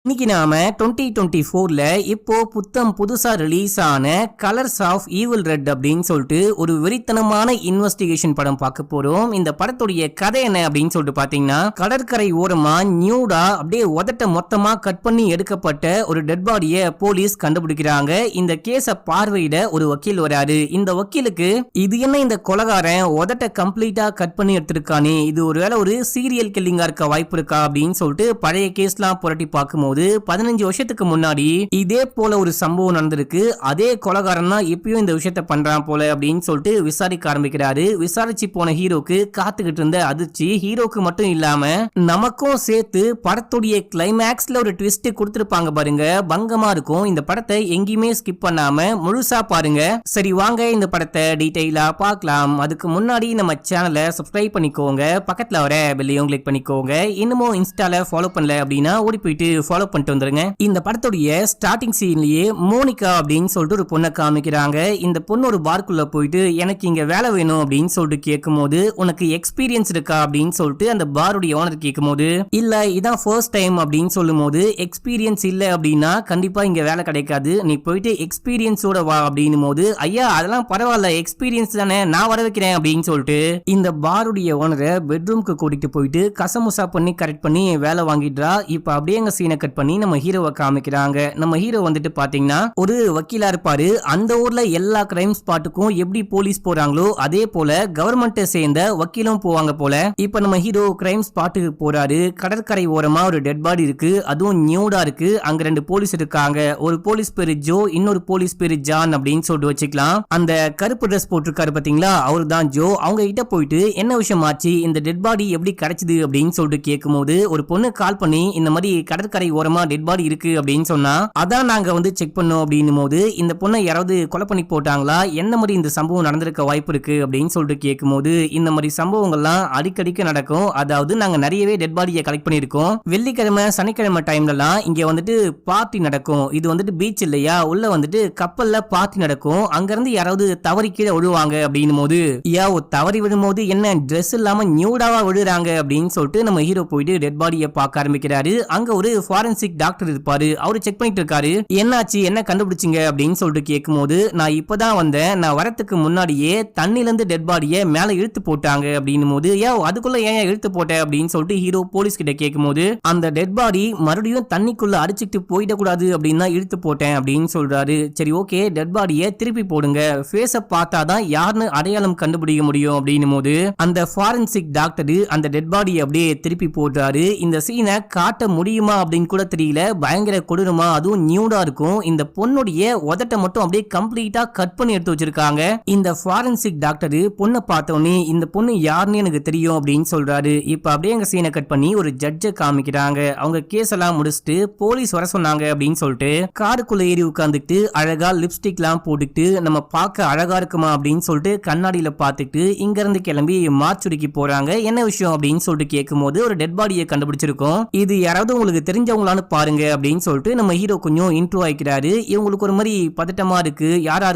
இன்னைக்கு நாம 2024ல இப்போ புத்தம் புதுசா ரிலீஸ் ஆன கலர்ஸ் ஆஃப் ஈவில் ரெட் அப்படின்னு சொல்லிட்டு ஒரு வெறித்தனமான இன்வெஸ்டிகேஷன் படம் பார்க்க போறோம். இந்த படத்துடைய கதை என்ன அப்படின்னு சொல்லிட்டு பாத்தீங்கன்னா, கடற்கரை ஓரமா நியூடா அப்படியே உதட்ட மொத்தமா கட் பண்ணி எடுக்கப்பட்ட ஒரு டெட் பாடியை போலீஸ் கண்டுபிடிக்கிறாங்க. இந்த கேஸ பார்வையிட ஒரு வக்கீல் வராரு. இந்த வக்கீலுக்கு இது என்ன இந்த கொலகாரன் உதட்ட கம்ப்ளீட்டா கட் பண்ணி எடுத்திருக்கானே, இது ஒருவேளை ஒரு சீரியல் கில்லிங்கா இருக்க வாய்ப்பு இருக்கா அப்படின்னு சொல்லிட்டு பழைய கேஸ்லாம் புரட்டி பார்க்கும்போது 15 வருஷத்துக்கு முன்னாடி இதே போல ஒரு சம்பவம் நடந்திருக்கு. அதே கொலகாரன் தான் இப்பயும் இந்த விஷயத்தை பண்றான் போல அப்படின்னு சொல்லிட்டு விசாரிக்க ஆரம்பிக்கிறாரு. விசாரிச்சு போன ஹீரோக்கு காத்துக்கிட்டு இருந்த அதிர்ச்சி ஹீரோக்கு மட்டும் இல்லாம நமக்கும் சேர்த்து படத்துடைய கிளைமேக்ஸ்ல ஒரு ட்விஸ்ட் கொடுத்திருப்பாங்க பாருங்க, பங்கமா இருக்கும். இந்த படத்தை எங்கேயுமே ஸ்கிப் பண்ணாம முழுசா பாருங்க. சரி வாங்க இந்த படத்தை டீடைலா பார்க்கலாம். அதுக்கு முன்னாடி நம்ம சேனலை சப்ஸ்கிரைப் பண்ணிக்கோங்க, பக்கத்துல வர பெல்லையும் கிளிக் பண்ணிக்கோங்க. இன்னமும் இன்ஸ்டால ஃபாலோ பண்ணல அப்படின்னா ஓடி போயிட்டு ஃபாலோ பண்ணிட்டு வந்துருங்க. இந்த படத்துடைய ஸ்டார்டிங் சீன்லயே மோனிகா அப்படின்னு சொல்லிட்டு ஒரு பொண்ணை காமிக்கிறாங்க. இந்த பொண்ணு ஒரு பார்க்குள்ள போயிட்டு எனக்கு இங்க வேலை வேணும் அப்படின்னு சொல்லிட்டு கேட்கும்போது, உனக்கு எக்ஸ்பீரியன்ஸ் இருக்கா அப்படின்னு சொல்லிட்டு அந்த பாருடைய ஓனர் கேட்கும்போது, இல்ல இதான் ஃபர்ஸ்ட் டைம் அப்படின்னு சொல்லும் போது, எக்ஸ்பீரியன்ஸ் இல்ல அப்படின்னா கண்டிப்பா இங்க வேலை கிடைக்காது, நீ போயிட்டு எக்ஸ்பீரியன்ஸோட வா அப்படின்னும் போது, ஐயா அதெல்லாம் பரவாயில்ல எக்ஸ்பீரியன்ஸ் தானே நான் வர வைக்கிறேன் அப்படின்னு சொல்லிட்டு இந்த பாருடைய ஓனரை பெட்ரூம்க்கு கூட்டிட்டு போயிட்டு கசமுசா பண்ணி கரெக்ட் பண்ணி வேலை வாங்கிடுறா. இப்ப அப்படியே எங்க சீனை கட் பண்ணி நம்ம ஹீரோவை காமிக்கிறாங்க. நம்ம ஹீரோ வந்துட்டு பாத்தீங்கன்னா ஒரு வக்கீலா இருப்பாரு. அந்த ஊர்ல எல்லா கிரைம் ஸ்பாட்டுக்கும் எப்படி போலீஸ் போறாங்களோ அதே போல கவர்மெண்ட்டை சேர்ந்த வக்கீலும் போவாங்க போல. இப்ப நம்ம ஹீரோ கிரைம் ஸ்பாட்டுக்கு போறாரு. கடற்கரை ஓரமா ஒரு டெட் பாடி இருக்கு, அதுவும் நியூடா இருக்கு. அங்க 2 போலீஸ் இருக்காங்க. ஒரு போலீஸ் பேரு ஜோ, இன்னொரு போலீஸ் பேரு ஜான் அப்படின்னு சொல்லிட்டு வச்சுக்கலாம். அந்த கருப்பு ட்ரெஸ் போட்டிருக்காரு பாத்தீங்களா, அவரு தான் ஜோ. அவங்க கிட்ட போயிட்டு என்ன விஷயம் ஆச்சு, இந்த டெட் பாடி எப்படி கிடைச்சது அப்படின்னு சொல்லிட்டு கேட்கும்போது, ஒரு பொண்ணு கால் பண்ணி இந்த மாதிரி கடற்கரை ஓரமா டெட் பாடி இருக்கு அப்படின்னு சொன்னா, அதான் நாங்க வந்து செக் பண்ணோம் அப்படின்னும் போது, இந்த பொண்ணை யாராவது கொலை பண்ணி போட்டாங்களா, என்ன மாதிரி இந்த சம்பவம் நடந்திருக்க வாய்ப்பு இருக்கு அப்படின்னு சொல்லிட்டு கேட்கும்போது, இந்த மாதிரி சம்பவங்கள்லாம் அடிக்கடிக்கு நடக்கும். அதாவது நாங்க நிறையவே டெட் பாடியை கலெக்ட் பண்ணிருக்கோம். வெள்ளிக்கிழமை சனிக்கிழமை டைம்லலாம் இங்க வந்துட்டு பார்ட்டி நடக்கும். இது வந்துட்டு பீச் இல்லையா, உள்ள வந்துட்டு கப்பல்ல பார்ட்டி நடக்கும். அங்க இருந்து யாராவது தவறி கீழே விழுவாங்க அப்படின்னும் போது, தவறி விழும்போது என்ன ட்ரெஸ் இல்லாம நியூடாவா விழுறாங்க அப்படின்னு சொல்லிட்டு நம்ம ஹீரோ போயிட்டு டெட் பாடியை பார்க்க ஆரம்பிக்கிறாரு. அங்க ஒரு ஃபாரன்சிக் டாக்டர் இருப்பாரு. அவரு செக் பண்ணிட்டு இருக்காரு. என்னாச்சு என்ன கண்டுபிடிச்சிங்க அப்படின்னு சொல்லிட்டு கேட்கும்போது, நான் இப்பதான் வந்தேன், நான் வரத்துக்கு முன்னாடியே தண்ணில இருந்து டெட் பாடியை மேல இழுத்து போட்டாங்க அப்படின்னும் போது, அதுக்குள்ள ஏன் இழுத்து போட்ட அப்படின்னு சொல்லிட்டு ஹீரோ போலீஸ் கிட்ட கேட்கும்போது, அந்த டெட் பாடி மறுபடியும் தண்ணிக்குள்ள அடிச்சுட்டு போயிடக்கூடாது அப்படின்னு இழுத்து போட்டேன் அப்படின்னு சொல்றாரு. சரி ஓகே, டெட் பாடியை திருப்பி போடுங்க, ஃபேஸ பார்த்தாதான் யாருன்னு அடையாளம் கண்டுபிடிக்க முடியும் அப்படின்னும் போது, அந்த ஃபாரன்சிக் டாக்டர் அந்த டெட் பாடியை அப்படியே திருப்பி போடுறாரு. இந்த சீனை காட்ட முடியுமா அப்படின்னு கூட தெரியல, பயங்கர கொடூரமா, அதுவும் நியூடா இருக்கும். இந்த பொண்ணுடைய உதட்ட மட்டும் அப்படியே கம்ப்ளீட்டா கட் பண்ணி எடுத்து வச்சிருக்காங்க. இந்த ஃபாரன்சிக் டாக்டர் பொண்ணை பார்த்தோன்னே இந்த பொண்ணு யாருன்னு எனக்கு தெரியும் அப்படின்னு சொல்றாரு. இப்ப அப்படியே எங்க சீனை கட் பண்ணி ஒரு ஜட்ஜை காமிக்கிறாங்க. அவங்க கேஸ் எல்லாம் முடிச்சுட்டு போலீஸ் வர சொன்னாங்க அப்படின்னு சொல்லிட்டு காருக்குள்ள ஏறி உட்காந்துட்டு அழகா லிப்ஸ்டிக் எல்லாம் போட்டுட்டு நம்ம பார்க்க அழகா இருக்குமா அப்படின்னு சொல்லிட்டு கண்ணாடியில பார்த்துட்டு இங்க இருந்து கிளம்பி மார்ச்சுரிக்கு போறாங்க. என்ன விஷயம் அப்படின்னு சொல்லிட்டு கேட்கும்போது, ஒரு டெட் பாடியை கண்டுபிடிச்சிருக்கோம், இது யாராவது உங்களுக்கு தெரிஞ்சவங்களான்னு பாருங்க அப்படின்னு சொல்லிட்டு நம்ம ஹீரோ கொஞ்சம் இன்ட்ரோ ஆயிக்கிறாரு. இவங்களுக்கு ஒரு மாதிரி பதட்டமா இருக்கு, யாரா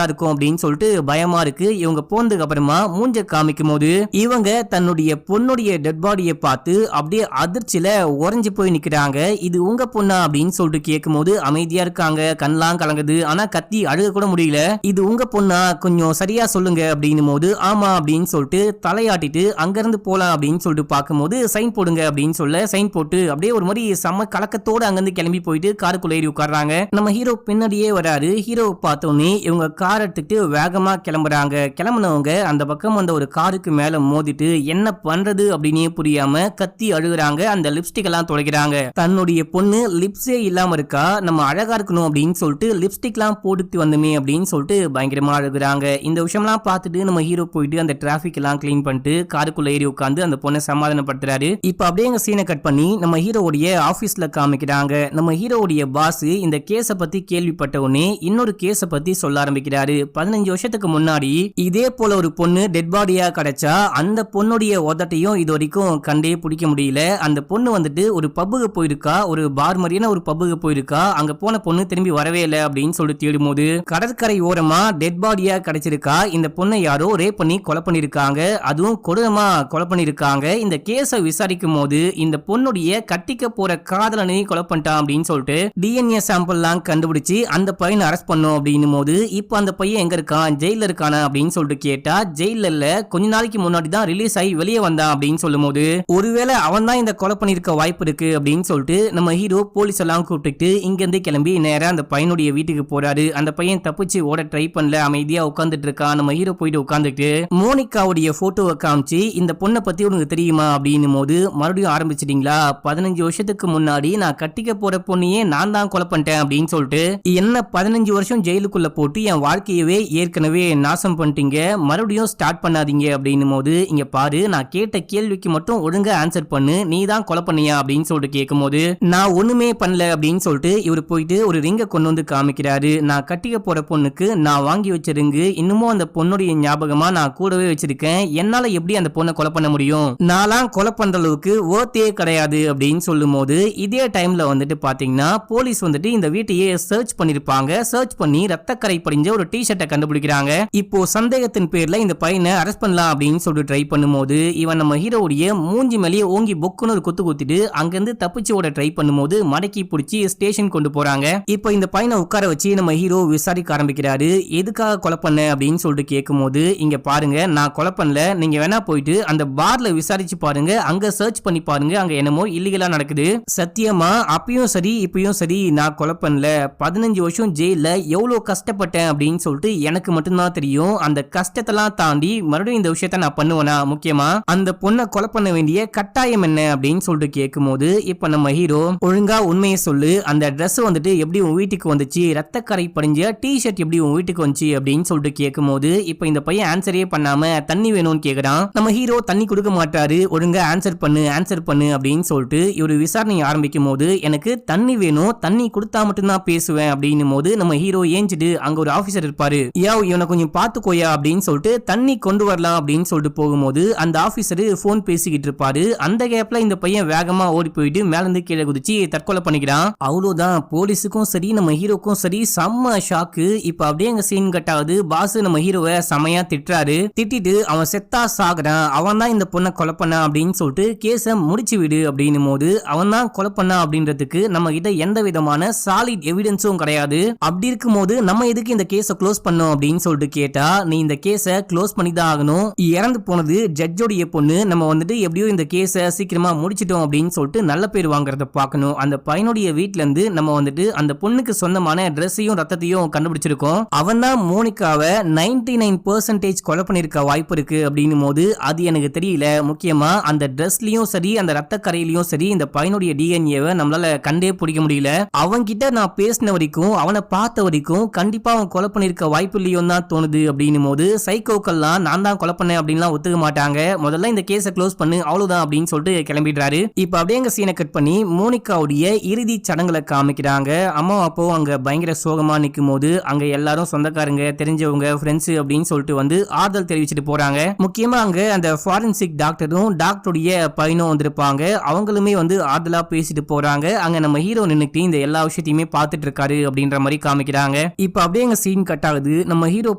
இருக்கும் அப்படின்னு சொல்லிட்டு பயமா இருக்கு. இவங்க போனதுக்கு அப்புறமா மூஞ்ச காமிக்கும் போது இவங்க தன்னுடைய பொண்ணுடைய டெட் பாடியை பார்த்து அப்படியே அதிர்ச்சியில உறைஞ்சு போய் நிக்கிறாங்க. இது உங்க பொண்ணா அப்படின்னு சொல்லிட்டு கேட்கும் போது அமைதியா இருக்காங்க, கண்ணெல்லாம் கலங்குது, ஆனா கத்தி அழுக கூட முடியல. இது உங்க பொண்ணா, கொஞ்சம் சரியா சொல்லுங்க அப்படின்னும் போது, ஆமா அப்படின்னு சொல்லிட்டு தலையாட்டிட்டு அங்க இருந்து போலாம் அப்படின்னு சொல்லிட்டு பார்க்கும்போது, சைன் போடுங்க அப்படின்னு சொல்ல சைன் போட்டு அப்படியே ஒரு மாதிரி செம்ம கலக்கத்தோட அங்கிருந்து கிளம்பி போயிட்டு காருக்குள்ள ஏறி உட்கார்றாங்க. நம்ம ஹீரோ பின்னாடியே வராரு. ஹீரோவை பார்த்தோன்னே இவங்க கார் எடுத்துட்டு வேகமா கிளம்புறாங்க. கிளம்புனவங்க அந்த பக்கம் அந்த ஒரு காருக்கு மேல மோதிட்டு என்ன பண்றது அப்படின்னே புரியாம கத்தி அழுகுறாங்க. அந்த லிப்ஸ்டிக் எல்லாம் துடைக்கிறாங்க. தன்னுடைய பொண்ணு லிப்ஸே இல்லாம இருக்கா, நம்ம அழகா இருக்கணும் அப்படின்னு சொல்லிட்டு லிப்ஸ்டிக் எல்லாம் போட்டுட்டு வந்தோமே அப்படின்னு சொல்லிட்டு பயங்கரமா அழுகுறாங்க. இந்த விஷயம்லாம் பார்த்துட்டு நம்ம ஹீரோ போயிட்டு அந்த டிராபிக் எல்லாம் கிளீன் பண்ணிட்டு காருக்குள்ள ஏறி உட்காந்து அந்த பொண்ணை சமாதானப்படுத்துறாரு. இப்ப அப்படியே எங்க சீனை கட் பண்ணி நம்ம ஹீரோவுடைய ஆபீஸ்ல காமிக்கிறாங்க. நம்ம ஹீரோவுடைய பாஸ் இந்த கேஸ பத்தி கேள்விப்பட்ட உடனே இன்னொரு கேஸ பத்தி சொல்ல ஆரம்பிக்கிறாரு. 15 வருஷத்துக்கு முன்னாடி இதே போல ஒரு பொண்ணு டெட் பாடியா கிடைச்சா அந்த பொண்ணுடைய உதட்டையும் இது வரைக்கும் கண்டே பிடிக்க முடியல. அந்த பொண்ணு வந்துட்டு ஒரு பப்புக்கு போயிருக்கா, ஒரு பார் மாதிரியான ஒரு பப்புக்கு போயிருக்கா. அங்க போன பொண்ணு திரும்பி வரவே இல்லை அப்படின்னு சொல்லி தேடும் போது கடற்கரை ஓரமா டெட் பாடியா கிடைச்சிருக்கா. இந்த பொண்ணை யாரோ ரேப் பண்ணி கொலை பண்ணிருக்காங்க, அதுவும் கொடூரமா கொலை பண்ணிருக்காங்க. இந்த கேஸை விசாரிக்கும் போது இந்த பொண்ணுடைய கட்டிக்க போற காதல் காதலனை கொலை பண்ணிட்டான் அப்படின்னு சொல்லிட்டு டிஎன்ஏ சாம்பிள்லாம் கண்டுபிடிச்சு அந்த பையனை அரெஸ்ட் பண்ணும் அப்படின்னும் போது இப்போ அந்த பையன் எங்க இருக்கான், ஜெயில இருக்கானா அப்படின்னு சொல்லிட்டு கேட்டா ஜெயில இல்ல, கொஞ்ச நாளைக்கு முன்னாடி தான் ரிலீஸ் ஆகி வெளியே வந்தான் அப்படின்னு சொல்லும் போது ஒருவேளை அவன் தான் இந்த கொலை பண்ணிருக்க வாய்ப்பு இருக்கு அப்படின்னு சொல்லிட்டு நம்ம ஹீரோ போலீஸ் எல்லாம் கூப்பிட்டு இங்க இருந்து கிளம்பி நேரா அந்த பையனுடைய வீட்டுக்கு போறாரு. அந்த பையன் தப்பிச்சு ஓட ட்ரை பண்ணல, அமைதியா உட்கார்ந்துட்டு இருக்கான். நம்ம ஹீரோ போயிட்டு உட்கார்ந்துட்டு மோனிகாவுடைய போட்டோவை காமிச்சு இந்த பொண்ணை பத்தி உனக்கு தெரியுமா அப்படின்னும் போது மறுபடியும் ஆரம்பிச்சிட்டீங்களா, 15 வருஷத்துக்கு முன்னாடி நான் கட்டிக்க போற பொண்ணையே நான் தான் கொலை பண்ணிட்டேன் அப்படின்னு சொல்லிட்டு என்ன 15 வருஷம் ஜெயிலுக்குள்ள போட்டு என் வாழ்க்கையவே ஏற்கனவே நாசம் பண்ணிட்டீங்க, மறுபடியும் ஸ்டார்ட் பண்ணாதீங்க அப்படின்னும் போது இங்க பாரு, நான் கேட்ட கேள்விக்கு மட்டும் ஒழுங்கா ஆன்சர் பண்ணு, நீ தான் கொலை பண்ணியா அப்படின்னு சொல்லிட்டு கேட்கும் போது நான் ஒண்ணுமே பண்ணல அப்படின்னு சொல்லிட்டு இவர் போயிட்டு ஒரு ரிங்க கொண்டு வந்து காமிக்கிறாரு. நான் கட்டிக்க போற பொண்ணுக்கு நான் வாங்கி வச்ச ரிங்கு இன்னமும் அந்த பொண்ணுடைய ஞாபகமா நான் கூடவே வச்சிருக்கேன், என்னால எப்படி அந்த பொண்ணை கொலை பண்ண முடியும், நான்லாம் கொலை பண்ற அளவுக்கு ஓர்த்தே கிடையாது அப்படின்னு சொல்லும் போது இதே டைம்ல வந்துட்டு பாத்தீங்கன்னா போலீஸ் வந்துட்டு இந்த வீட்டையே சர்ச் பண்ணிருப்பாங்க. சர்ச் பண்ணி ரத்தக்கரை படிஞ்ச ஒரு டி-ஷர்ட்டை கண்டுபிடிக்கிறாங்க. இப்போ சந்தேகத்தின் பேர்ல இந்த பையனை அரெஸ்ட் பண்ணலாம் அப்படின்னு சொல்லிட்டு ட்ரை பண்ணும்போது இவன் நம்ம ஹீரோவுடைய மூஞ்சி மேலேயே ஓங்கி பொக்குன்னு ஒரு குத்து குத்திட்டு அங்கிருந்து தப்பிச்சு ஓட ட்ரை பண்ணும்போது மடக்கி பிடிச்சி ஸ்டேஷன் கொண்டு போறாங்க. இப்போ இந்த பையனை உட்கார வச்சு நம்ம ஹீரோ விசாரிக்க ஆரம்பிக்கிறாரு. எதுக்காக கொலை பண்ண அப்படின்னு சொல்லிட்டு கேட்கும்போது இங்க பாருங்க, நான் கொலை பண்ணல, நீங்க வேணா போயிட்டு அந்த பார்ல விசாரிச்சு பாருங்க, அங்க சர்ச் பண்ணி பாருங்க, அங்க என்னமோ இல்லீகலா நடக்குது, சத்தியமா அப்பயும் சரி இப்பயும் சரி நான் கொலை பண்ணல, 15 வருஷம் ஜெயில எவ்வளவு கஷ்டப்பட்டேன் அப்படின்னு சொல்லிட்டு எனக்கு மட்டும்தான் தெரியும், அந்த கஷ்டத்தெல்லாம் தாண்டி மறுபடியும் இந்த விஷயத்த நான் பண்ணுவேனா, முக்கியமா அந்த பொண்ணை கொலை பண்ண வேண்டிய கட்டாயம் என்ன அப்படின்னு சொல்லிட்டு கேட்கும்போது இப்ப நம்ம ஹீரோ ஒழுங்கா உண்மையை சொல்லு, அந்த ட்ரெஸ் வந்துட்டு எப்படி உன் வீட்டுக்கு வந்துச்சு, ரத்தக்கரை படிஞ்ச டி-ஷர்ட் எப்படி உன் வீட்டுக்கு வந்துச்சு அப்படின்னு சொல்லிட்டு கேட்கும்போது இப்ப இந்த பையன் ஆன்சரே பண்ணாம தண்ணி வேணும்னு கேக்குறான். நம்ம ஹீரோ தண்ணி கொடுக்க மாட்டாரு, ஒழுங்கா ஆன்சர் பண்ணு அப்படின்னு சொல்லிட்டு இவரு விசாரணை ஆரம்பிக்கும் போது எனக்கு தண்ணி வேணும், தண்ணி கொடுத்தா மட்டும் தான் பேசுவேன் அப்படின்னும் போது நம்ம ஹீரோ ஏஞ்சிட்டு அங்க ஒரு ஆபீசர் இருப்பாரு, இவனை கொஞ்சம் பாத்துக்கோயா அப்படின்னு சொல்லிட்டு தண்ணி கொண்டு வரலாம் அப்படின்னு சொல்லிட்டு போகும்போது அந்த ஆபீசர் போன் பேசிக்கிட்டு இருப்பாரு. அந்த கேப்ல இந்த பையன் வேகமா ஓடி போயிட்டு மேல இருந்து கீழே குதிச்சு தற்கொலை பண்ணிக்கிறான். அவ்வளவுதான், போலீஸுக்கும் சரி நம்ம ஹீரோக்கும் சரி செம்ம ஷாக்கு. இப்ப அப்படியே அங்க சீன் கட் ஆகுது. பாஸ் நம்ம ஹீரோவை செமையா திட்டுறாரு. திட்டிட்டு அவன் செத்தா சாகுறான், அவன் தான் இந்த பொண்ணை கொலை பண்ண அப்படின்னு சொல்லிட்டு கேஸ முடிச்சு விடு அப்படின்னும் போது அவன் தான் கொலை பண்ணா அப்படின்றதுக்கு நம்ம கிட்ட எந்த விதமான சாலிட் எவிடன்ஸும் கிடையாது. அப்படி இருக்கும் போது நம்ம எதுக்கு இந்த கேஸ க்ளோஸ் பண்ணோம் அப்படின்னு சொல்லிட்டு கேட்டா, நீ இந்த கேஸ க்ளோஸ் பண்ணி தான் ஆகணும், இறந்து போனது ஜட்ஜோடைய பொண்ணு, நம்ம வந்துட்டு எப்படியோ இந்த கேஸ சீக்கிரமா முடிச்சிட்டோம் அப்படின்னு சொல்லிட்டு நல்ல பேர் வாங்குறத பார்க்கணும். அந்த பையனுடைய வீட்ல இருந்து நம்ம வந்துட்டு அந்த பொண்ணுக்கு சொந்தமான ட்ரெஸ்ஸையும் ரத்தத்தையும் கண்டுபிடிச்சிருக்கோம், அவன் தான் மோனிகாவை 99% கொலை பண்ணிருக்க வாய்ப்பு இருக்கு அப்படின்னும் போது அது எனக்கு தெரியல, முக்கியமா அந்த ட்ரெஸ்லயும் சரி அந்த ரத்த கரையிலயும் சரி இந்த பையனுடைய டிஎன்ஏவை நம்மளால கண்டே பிடிக்க முடியல, அவன்கிட்ட நான் பேசின வரைக்கும் அவனை பார்த்த வரைக்கும் கண்டிப்பா அவன் கொலை பண்ணிருக்க வாய்ப்பு இல்லையோ தான் தோணுது அப்படின்னும் போது சைக்கோக்கெல்லாம் நான் தான் கொலை பண்ணேன் அப்படின்லாம் ஒத்துக்க மாட்டாங்க, முதல்ல இந்த கேஸை க்ளோஸ் பண்ணு அவ்வளவுதான் அப்படின்னு சொல்லிட்டு கிளம்பிடுறாரு. இப்ப அப்படியே அங்க சீனை கட் பண்ணி மோனிகாவுடைய இறுதி சடங்குகளை காமிக்கிறாங்க. அம்மா அப்போ அங்க பயங்கர சோகமா நிக்கும் போது அங்க எல்லாரும் சொந்தக்காரங்க தெரிஞ்சவங்க ஃப்ரெண்ட்ஸ் அப்படின்னு சொல்லிட்டு வந்து ஆறுதல் தெரிவிச்சுட்டு போறாங்க. முக்கியமா அங்க அந்த ஃபாரன்சிக் டாக்டரும் டாக்டருடைய பையனும் வந்திருப்பாங்க, அவங்களுமே வந்து ஆறுதலா பேசிட்டு போறாங்க. அங்க நம்ம ஹீரோ நின்னுட்டு இந்த எல்லா விஷயத்தையுமே பார்த்துட்டு இருக்காரு அப்படின்ற மாதிரி காமிக்கிறாங்க. இப்ப அப்படியே அங்க சீன் கட் ஆகுது. நம்ம ஹீரோ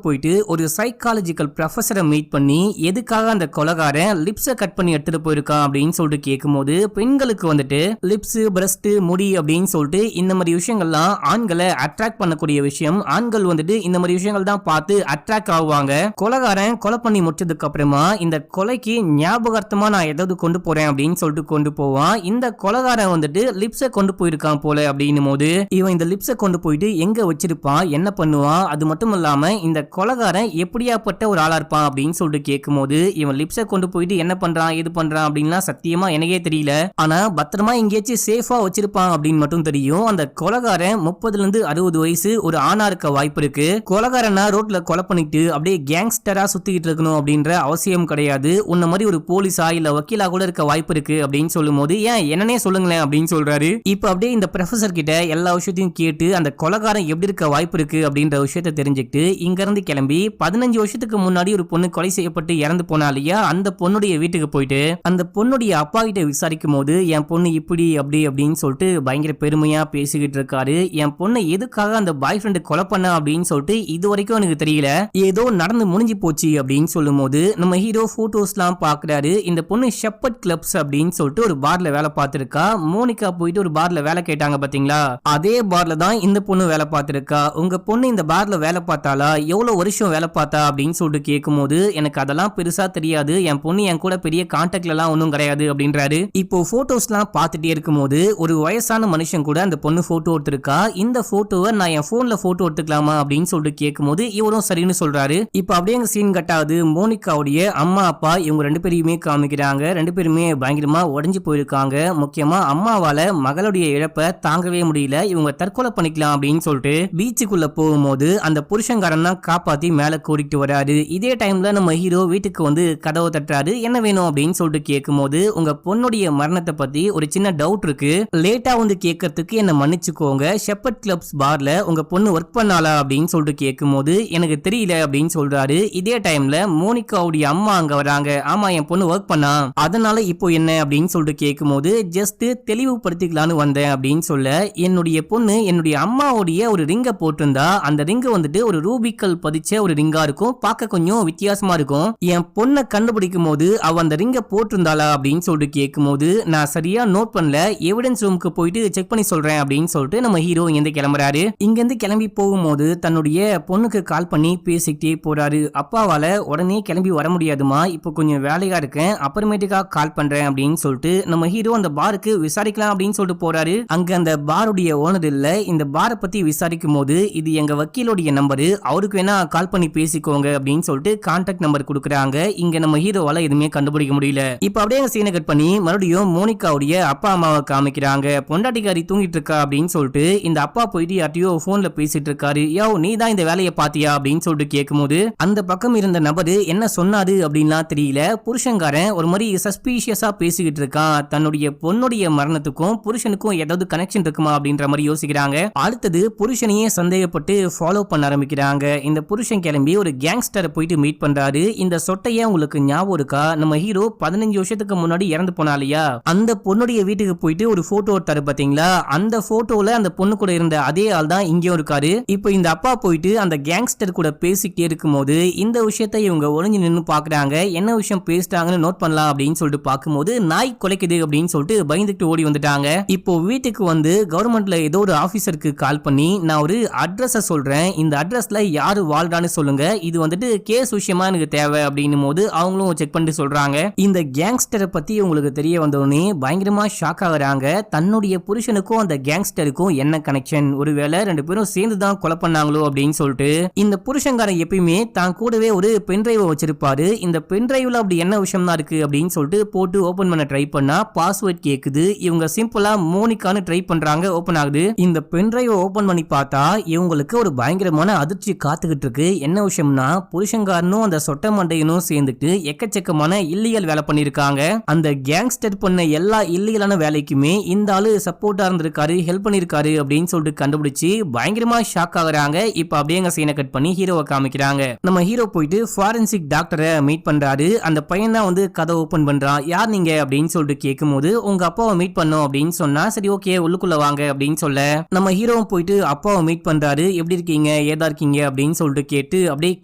போயிட்டு ஒரு சைக்காலஜிக்கல் ப்ரொஃபஸரை மீட் பண்ணி எதுக்காக அந்த கொலைகாரன் லிப்ஸை கட் பண்ணி எடுத்துட்டு போயிருக்கான் அப்படின்னு சொல்லிட்டு கேட்கும்போது பெண்களுக்கு வந்துட்டு லிப்ஸ், பிரஸ்ட், முடி அப்படின்னு சொல்லிட்டு இந்த மாதிரி விஷயங்கள்லாம் ஆண்களை அட்ராக்ட் பண்ணக்கூடிய விஷயம், ஆண்கள் வந்துட்டு இந்த மாதிரி விஷயங்கள் தான் பார்த்து அட்ராக்ட் ஆகுவாங்க. கொலைகாரன் கொலை பண்ணி முடிச்சதுக்கு அப்புறமா இந்த கொலைக்கு ஞாபகார்த்தமா நான் ஏதாவது கொண்டு போறேன் அப்படின்னு சொல்லிட்டு கொண்டு போவான். இந்த கொலைகாரன் வந்துட்டு லிப்ஸை கொண்டு போயிருக்கான் போல அப்படின்னும் போது இவன் இந்த லிப்ஸை கொண்டு போயிட்டு எங்க வச்சிருப்பான், என்ன பண்ணுவான், அது மட்டும் இல்லாம இந்த கொலைகாரன் எப்படியாப்பட்ட ஒரு ஆளா இருப்பான் அப்படின்னு சொல்லிட்டு கேட்கும் போது இவன் லிப்ஸை கொண்டு போயிட்டு என்ன பண்றான் எது பண்றான் அப்படின்லாம் சத்தியமா எனக்கே தெரியல, ஆனா பத்திரமா எங்கேயாச்சும் சேஃபா வச்சிருப்பான் அப்படின்னு மட்டும் தெரியும். அந்த கொலைகாரன் 30 இருந்து 60 வயசு ஒரு ஆணா இருக்க வாய்ப்பு இருக்கு. கொலைகாரனா ரோட்ல கொலை பண்ணிட்டு அப்படியே கேங்ஸ்டரா சுத்திக்கிட்டு இருக்கணும் அப்படின்ற அவசியம் கிடையாது, உன்ன மாதிரி ஒரு போலீஸா இல்ல வக்கீலா கூட இருக்க வாய்ப்பு இருக்கு அப்படின்னு சொல்லும் போது ஏன் என்னன்னே சொல்லுங்களேன் அப்படின்னு சொல்றாரு. இப்ப அப்படியே இந்த ப்ரொஃபசர் கிட்ட எல்லா விஷயத்தையும் கேட்டு அந்த கொலைகாரன் எப்படி இருக்க வாய்ப்பு இருக்கு அப்படின்ற விஷயத்தை தெரிஞ்சுக்கிட்டு இங்க இருந்து கிளம்பி 15 வருஷத்துக்கு முன்னாடி ஒரு பொண்ணு கொலை செய்யப்பட்டு இறந்து போனா இல்லையா, அந்த பொண்ணுடைய வீட்டுக்கு போயிட்டு அந்த பொண்ணுடைய அப்பா கிட்ட விசாரிக்கும் போது என் பொண்ணு இப்படி அப்படி அப்படின்னு சொல்லிட்டு பயங்கர பெருமையா பேசிக்கிட்டு இருக்காரு. என் பொண்ணை எதுக்காக அந்த பாய் ஃப்ரெண்டு கொலை பண்ண அப்படின்னு சொல்லிட்டு இது வரைக்கும் எனக்கு தெரியல, ஏதோ நடந்து முடிஞ்சு போச்சு அப்படின்னு சொல்லும் போது நம்ம ஹீரோ போட்டோஸ் எல்லாம் பாக்குறாரு. இந்த பொண்ணு ஷெப்பர்ட் கிளப்ஸ் அப்படின்னு சொல்லிட்டு ஒரு பார்ல வேலை பார்த்திருக்கா. மோனிகா போயிட்டு ஒரு பார்ல வேலை கேட்டாங்க பாத்தீங்களா, அதே பார்ல தான் இந்த பொண்ணு வேலை பார்த்திருக்கா. உங்க பொண்ணு இந்த பார்ல வேலை பார்த்தாலா, எவ்வளவு வருஷம் வேலை பார்த்தா அப்படின்னு சொல்லிட்டு கேட்கும்போது எனக்கு அதெல்லாம் பெருசா தெரியாது, என் பொண்ணு என் கூட பெரிய கான்டாக்ட்ல எல்லாம் ஒன்னும் கிடையாது அப்படின்றாரு. இப்போ போட்டோஸ் எல்லாம் பார்த்துட்டே இருக்கும்போது ஒரு வயசான மனுஷன் கூட அந்த பொண்ணு போட்டோ எடுத்திருக்கா. இந்த போட்டோவை நான் என் போன்ல போட்டோ எடுத்துக்கலாமா அப்படின்னு சொல்லிட்டு கேட்கும்போது இவரும் சரின்னு சொல்றாரு. இப்ப அப்படியே சீன் கட்டாவது மோனிகாவுடைய அம்மா அப்பா இவங்க ரெண்டு பேரையுமே காமிக்கிறாங்க. ரெண்டு பேருமே பயங்கரமா உடைஞ்சு போயிருக்காங்க. முக்கியமா அம்மாவால மகளுடைய இழப்பை தாங்கவே முடியல, இவங்க தற்கொலை பண்ணிக்கலாம் அப்படின்னு சொல்லிட்டு பீச்சுக்குள்ள போகும்போது அந்த புருஷங்காரன் தான் காப்பாத்தி மேல கூட்டிட்டு வராரு. இதே டைம்ல நம்ம ஹீரோ வீட்டுக்கு வந்து கதவை தட்டுறாரு. என்ன வேணும் அப்படின்னு சொல்லிட்டு கேட்கும்போது உங்க பொண்ணுடைய மரணத்தை பத்தி ஒரு சின்ன டவுட் இருக்கு, லேட்டா வந்து கேட்கறதுக்கு என்ன மன்னிச்சுக்கோங்க, ஷெப்பர்ட் கிளப்ஸ் பார்ல உங்க பொண்ணு ஒர்க் பண்ணாலா அப்படின்னு சொல்லிட்டு கேட்கும்போது எனக்கு தெரியல அப்படின்னு சொல்றாரு. இதே டைம்ல மோனிகாவுடைய அம்மா அங்க வராங்க. ஆமா என் பொண்ணு ஒர்க் பண்ணா, அதனால இப்போ என்ன அப்படின்னு சொல்லிட்டு கேட்கும்போது ஜஸ்ட் தெளிவுபடுத்திக்கலான்னு வந்தேன் அப்படின்னு சொல்ல, என்னுடைய பொண்ணு என்னுடைய அம்மாவுடைய ஒரு ரிங்க போட்டிருந்தா, அந்த ரிங்க வந்துட்டு ஒரு ரூபிக்கல் பதிச்ச ஒரு ரிங்கா இருக்கும், பார்க்க கொஞ்சம் வித்தியாசமா இருக்கும். என் பொண்ணை கண்டுபிடிக்கும் போது அவ அந்த ரிங்க போட்டிருந்தாளா அப்படின்னு சொல்லிட்டு கேட்கும்போது நான் சரியா நோட் பண்ணல, எவிடன்ஸ் ரூமுக்கு போயிட்டு செக் பண்ணி சொல்றேன் அப்படின்னு சொல்லிட்டு நம்ம ஹீரோ இங்க கிளம்புறாரு. இங்க இருந்து கிளம்பி போகும்போது தன்னுடைய பொண்ணுக்கு கால் பண்ணி பேசிக்கிட்டே போறாரு. அப்பாவால உடனே கிளம்பி வர முடியாதுமா, இப்போ கொஞ்சம் வேலையா இருக்கேன், அப்புறமேட்டுக்கா கால் பண்றேன் அப்படின்னு சொல்லிட்டு நம்ம ஹீரோ அந்த பாருக்கு விசாரிக்கலாம் அப்படின்னு சொல்லிட்டு போறாரு. அங்க அந்த பாருடைய ஓனர் இல்ல. இந்த பாரை பத்தி விசாரிக்கும் போது இது எங்க வக்கீலுடைய நம்பரு, அவருக்கு வேணா கால் பண்ணி பேசிக்கோங்க அப்படின்னு சொல்லிட்டு கான்டாக்ட் நம்பர் கொடுக்குறாங்க. இங்க நம்ம ஹீரோவால எதுவுமே கண்டுபிடிக்க முடியல. இப்ப அப்படியே சீனை கட் பண்ணி மறுபடியும் மோனிகாவுடைய அப்பா அம்மாவை காமிக்கிறாங்க. பொண்டாட்டிக்காரி தூங்கிட்டு இருக்கா அப்படின்னு சொல்லிட்டு இந்த அப்பா போயிட்டு யார்ட்டையோ போன்ல பேசிட்டு இருக்காரு. யோ நீ தான் இந்த வேலையை பாத்தியா அப்படின்னு சொல்லிட்டு கேட்கும்போது அந்த பக்கம் இருந்த நபரு என்ன சொன்னாரு அப்படின்லாம் தெரியல. புருஷங்காரன் ஒரு மாதிரி சஸ்பீஷியஸா பேசிக்கிட்டு இருக்கான். தன்னுடைய பொண்ணுடைய மரணத்துக்கும் புருஷனுக்கும் ஏதாவது கனெக்ஷன் இருக்குமா அப்படின்ற மாதிரி யோசிக்கிறாங்க. அடுத்தது புருஷனையே சந்தேகப்பட்டு ஃபாலோ பண்ண ஆரம்பிக்கிறாங்க. இந்த புருஷன் கிளம்பி ஒரு கேங்ஸ்டரை போயிட்டு மீட் பண்றாரு. இந்த சொட்டைய உங்களுக்கு ஞாபகம் இருக்கா, நம்ம ஹீரோ 15 வருஷத்துக்கு முன்னாடி இறந்து போனாலியா, அந்த பொண்ணுடைய வீட்டுக்கு போயிட்டு ஒரு போட்டோ எடுத்தாரு பாத்தீங்களா, அந்த போட்டோல அந்த பொண்ணு கூட இருந்த அதே ஆள் தான் இங்கேயும் இருக்காரு. இப்போ இந்த அப்பா போயிட்டு அந்த கேங்ஸ்டர் கூட பேசிக்கிட்டே இருக்கும்போது இந்த விஷயத்தை இவங்க ஒளிஞ்சு நின்று பாக்குறாங்க. என்ன விஷயம் பேசுறாங்கன்னு நோட் பண்ணலாம் அப்படின்னு சொல்லிட்டு பார்க்கும்போது நாய் குலைக்குது அப்படின்னு சொல்லிட்டு பயந்துட்டு ஓடி வந்துட்டாங்க. இப்போ வீட்டுக்கு வந்து கவர்மெண்ட்ல ஏதோ ஒரு ஆபீசருக்கு கால் பண்ணி நான் ஒரு அட்ரஸ் சொல்றேன், இந்த அட்ரஸ்ல யாரு வாழ்றான்னு சொல்லுங்க, இது வந்துட்டு கேஸ் விஷயமா எனக்கு தேவை அப்படின்னும் போது அவங்களும் செக் பண்ணிட்டு சொல்றாங்க. இந்த கேங்ஸ்டரை பத்தி உங்களுக்கு தெரிய வந்தோடனே பயங்கரமா ஷாக் ஆகுறாங்க. தன்னுடைய புருஷனுக்கும் அந்த கேங்ஸ்டருக்கும் என்ன கனெக்ஷன், ஒருவேளை ரெண்டு பேரும் சேர்ந்து தான் கொலை பண்ணாங்களோ அப்படின்னு சொல்லிட்டு இந்த புருஷங்காரன் எப்பயுமே தான் கூடவே ஒரு பென்டிரைவ் வச்சிருப்பாரு. இந்த பென்டிரைவ்ல அப்படி என்ன விஷயம் தான் இருக்கு அப்படின்னு சொல்லிட்டு போட்டு ஓபன் பண்ண ட்ரை பண்ணா பாஸ்வேர்ட் கேக்குது. இவங்க சிம்பிளா மோனிகான்னு ட்ரை பண்றாங்க, ஓபன் ஆகுது. இந்த பென்டிரைவ் ஓபன் பண்ணி பார்த்தா இவங்களுக்கு ஒரு பயங்கரமான அதிர்ச்சி காத்துக்கிட்டு இருக்கு. என்ன விஷயம்னா புருஷங்காரனும் அந்த சொட்ட மண்டையனும் சேர்ந்துட்டு எக்கச்சக்கமான இல்லீகல் வேலை பண்ணிருக்காங்க. அந்த கேங்ஸ்டர் பண்ண எல்லா இல்லீகலான வேலைக்குமே இந்த ஆளு சப்போர்ட்டா இருந்திருக்காரு, ஹெல்ப் பண்ணிருக்காரு அப்படின்னு சொல்லிட்டு கண்டுபிடிச்சு பயங்கரமா ஷாக் ஆகுறாங்க. இப்ப அப்படியே சீனை கட் பண்ணி ஹீரோவை காமிக்கிறாங்க. நம்ம ஹீரோ போயிட்டு ஃபாரன்சிக் டாக்டரை மீட் பண்றாரு. அந்த பையன் தான் வந்து கதை ஓபன் பண்றான். யார் நீங்க அப்படின்னு சொல்லிட்டு கேட்கும்போது உங்க அப்பாவை மீட் பண்ணோம் அப்படின்னு சொன்னா சரி ஓகே உள்ளுக்குள்ள வாங்க அப்படின்னு சொல்ல நம்ம ஹீரோவும் போயிட்டு அப்பாவை மீட் பண்றாரு. எப்படி இருக்கீங்க ஏதா இருக்கீங்க அப்படின்னு சொல்லிட்டு கேட்டு அப்படியே